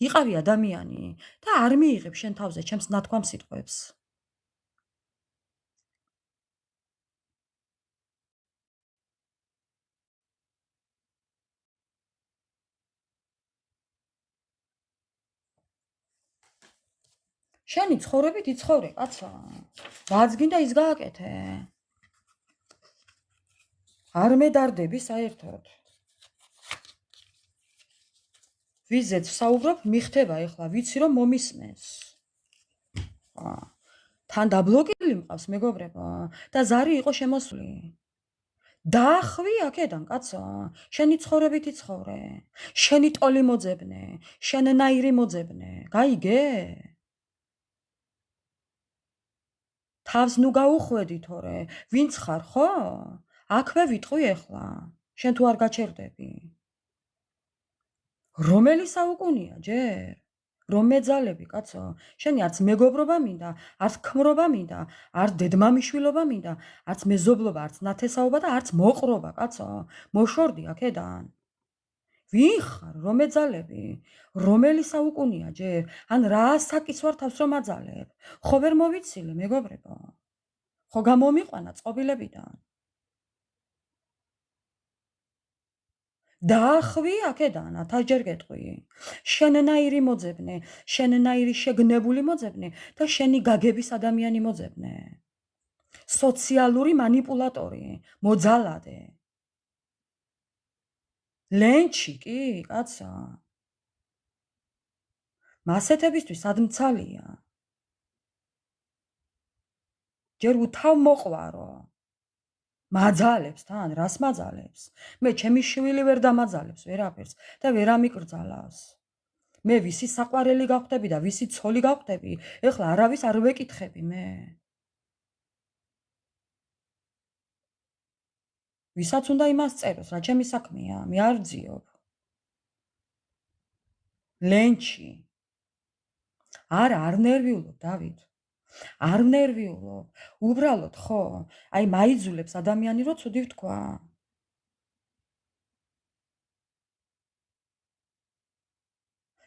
იყავი ადამიანი და არ მიიღებ შენ თავზე ჩემს ნათქვამ სიტყვებს. შენი ცხოვრებით იცხოვრე, კაცო. რაც გინდა ის გააკეთე. არ მედარდები საერთოდ. ვიზეც ვსაუბრობ, მიხდება ეხლა, ვიცი რომ მომისმენს. თან დაბლოკილი მყავს მეგობრებო და ზარი იყო შემოსული. დაახვი აქედან კაცო, შენი ცხოვრებით იცხოვრე. შენი ტოლი მოძებნე, შენნაირი მოძებნე. გაიგე? თავს ნუ გაუხვედი თორე, ვინც ხარ ხო? აქვე ვიტყვი ეხლა. შენ თუ არ გაჩერდები. რომელი საუკუნეა ჯერ? რომ მეძალები კაცო, შენი არც მეგობრობა მინდა, არც ქმრობა მინდა, არც დედმამიშვილობა მინდა, არც მეზობლობა, არც ნათესაობა და არც მოყრობა კაცო. მოშორდი აქედან. ვინ ხარ რომ მეძალები? რომელი საუკუნეა ჯერ? ან რა საკის ვარ თავს რომ აძალებ? ხო ვერ მოვიცილე მეგობრებო. ხო გამომიყვანა წყობილებიდან. დაახვი აქედან, ათასჯერ გეტყვი. შენნაირი მოძებნე, შენნაირი შეგნებული მოძებნე და შენი გაგების ადამიანი მოძებნე. სოციალური მანიპულატორი, მოძალადე. ლენჩი კი, კაცო. მასეთებისთვის ადმცალია. ჯერ უთავ მოყვარო. მაძალებს თან, რას მაძალებს? მე ჩემი შვილი ვერ დამაძალებს ვერაფერს და ვერ ამიკრძალავს. მე ვისი საყვარელი გავხდები და ვისი ცოლი გავხდები, ეხლა არავის არ ვეკითხები მე. ვისაც უნდა იმას წეროს, რა ჩემი საქმეა, მე არ ვძიობ. ლენჩი. არა, არ ნერვიულობ, დავით. არ ნერვიულობ. უბრალოდ ხო, აი მაიძულებს ადამიანი რო ცუდი ვთქვა.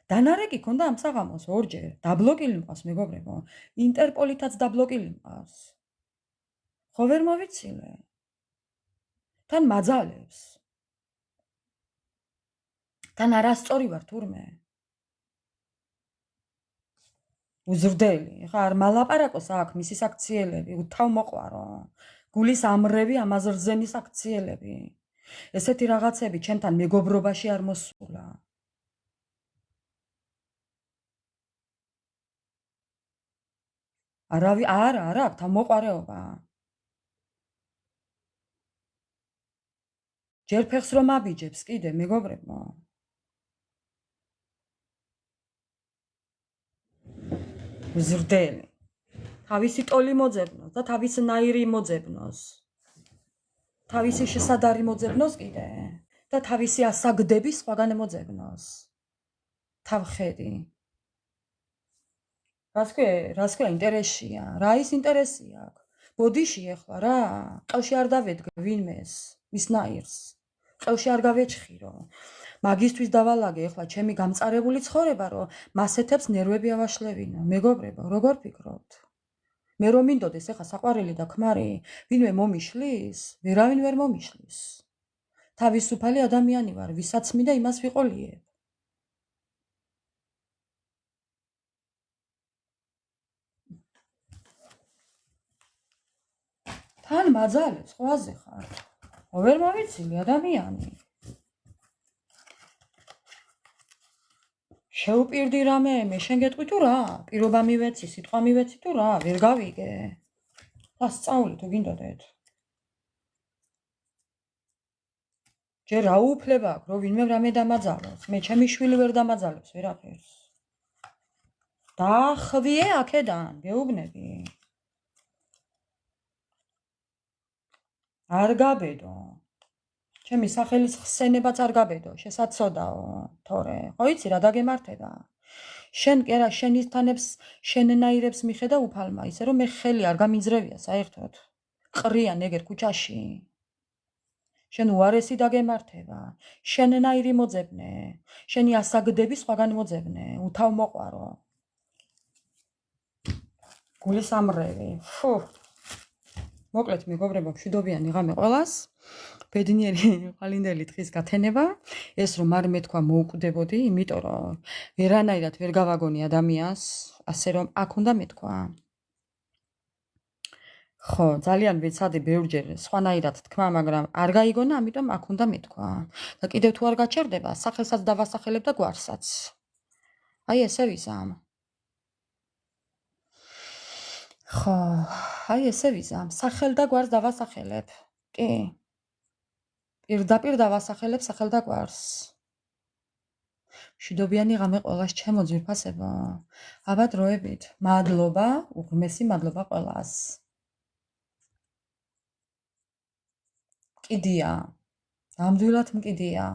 დანარეკი ქონდა ამ საღამოს ორჯერ. დაბლოკილი მყავს მეგობრებო. ინტერპოლითაც დაბლოკილი მყავს. ხო ვერ მოვიცილე. თან მაძალებს. თან არასწორი ვარ თურმე. უზრდელი, ხა არ მალაპარაკოს აქ მისი საქციელები, უთავ მოყვარო. გულის ამრევი ამაზრზენის აქციელები. ესეთი რაღაცები ჩემთან მეგობრობაში არ მოსულა. არა, აქ თავმოყვარეობა. ჯერ ფეხს რომ აბიჯებს კიდე მეგობრებო. უზრდელი. თავისი ტოლი მოძებნოს და თავისნაირი მოძებნოს. თავისი შესადარი მოძებნოს კიდე და თავისი ასაგდები სხვაგან მოძებნოს. თავხედი. რას ქვია ინტერესია? რა ის ინტერესია აქ? ბოდიში ეხლა რა? ყელში არ დავედგე ვინმეს, მისნაირს. ყელში არ გავეჩხირო. მაგისტვის დავალაგე ახლა ჩემი გამწარებული ცხოვრება, რომ მასეთებს ნერვები ავაშლევინო. მეგობრებო, როგორ ფიქრობთ? მე რომ მინდოდეს ახლა საყვარელი და ქმარი, ვინმე მომიშლის, ვერავინ ვერ მომიშლის. თავისუფალი ადამიანი ვარ, ვისაც მინდა იმას ვიყოლიებ. თან მაძალებს, ყვაზე ხარ. ვერ მომიცილი ადამიანი. შეუპირდი რამე, მე შენ გეტყვი თუ რა? პირობა მივეცი, სიტყვა მივეცი თუ რა? ვერ გავიგე. ასწავლი თუ გინდოდეთ. ჯერ რა უფლება აქვს, რომ ვინმე რამე დამაძალოს. მე ჩემი შვილი ვერ დამაძალებს ვერაფერს. დაახვიე აქედან, გეუბნები. არ გაბედო. ჩემი სახელის ხსენებაც არ გაბედო, შესაძოდაო, თორე. ხო იცი რა დაგემართება? შენ კი არა შენისთანებს, შენნაირებს მიხედა უფალმა, ისე რომ მე ხელი არ გამიძრევია საერთოდ. ყრიან ეგერ ქუჩაში. შენ უარესი დაგემართება, შენნაირი მოძებნე, შენი ასაგდები სხვაგან მოძებნე, უთავ მოყვარო. გულის ამრევი. ფუ. მოკლედ მეგობრებო, მშვიდობიანი ღამე ყველას. ბედნიერი ყალინდელი დღის გათენება, ეს რომ არ მეთქვა მოუკვდებოდი, იმიტომ რომ ვერანაირად ვერ გავაგონი ადამიანს, ასე რომ აქ უნდა მეთქვა. ხო, ძალიან ვეცადი ბევრჯერ სხვანაირად თქვა, მაგრამ არ გაიგონა, ამიტომ აქ უნდა მეთქვა. და კიდევ თუ არ გაჩერდება, სახელსაც დავასახელებ და გვარსაც. აი ესე ვიზამ. ხო, აი ესე ვიზამ, სახელ და გვარს დავასახელებ. კი. პირდაპირ დავასახელებ სახელ და გვარს. მშვიდობიანი ღამე ყველას ჩემო ძვირფასებო. აბა დროებით. მადლობა, უღრმესი მადლობა ყველას. მკიდია. ნამდვილად მკიდია.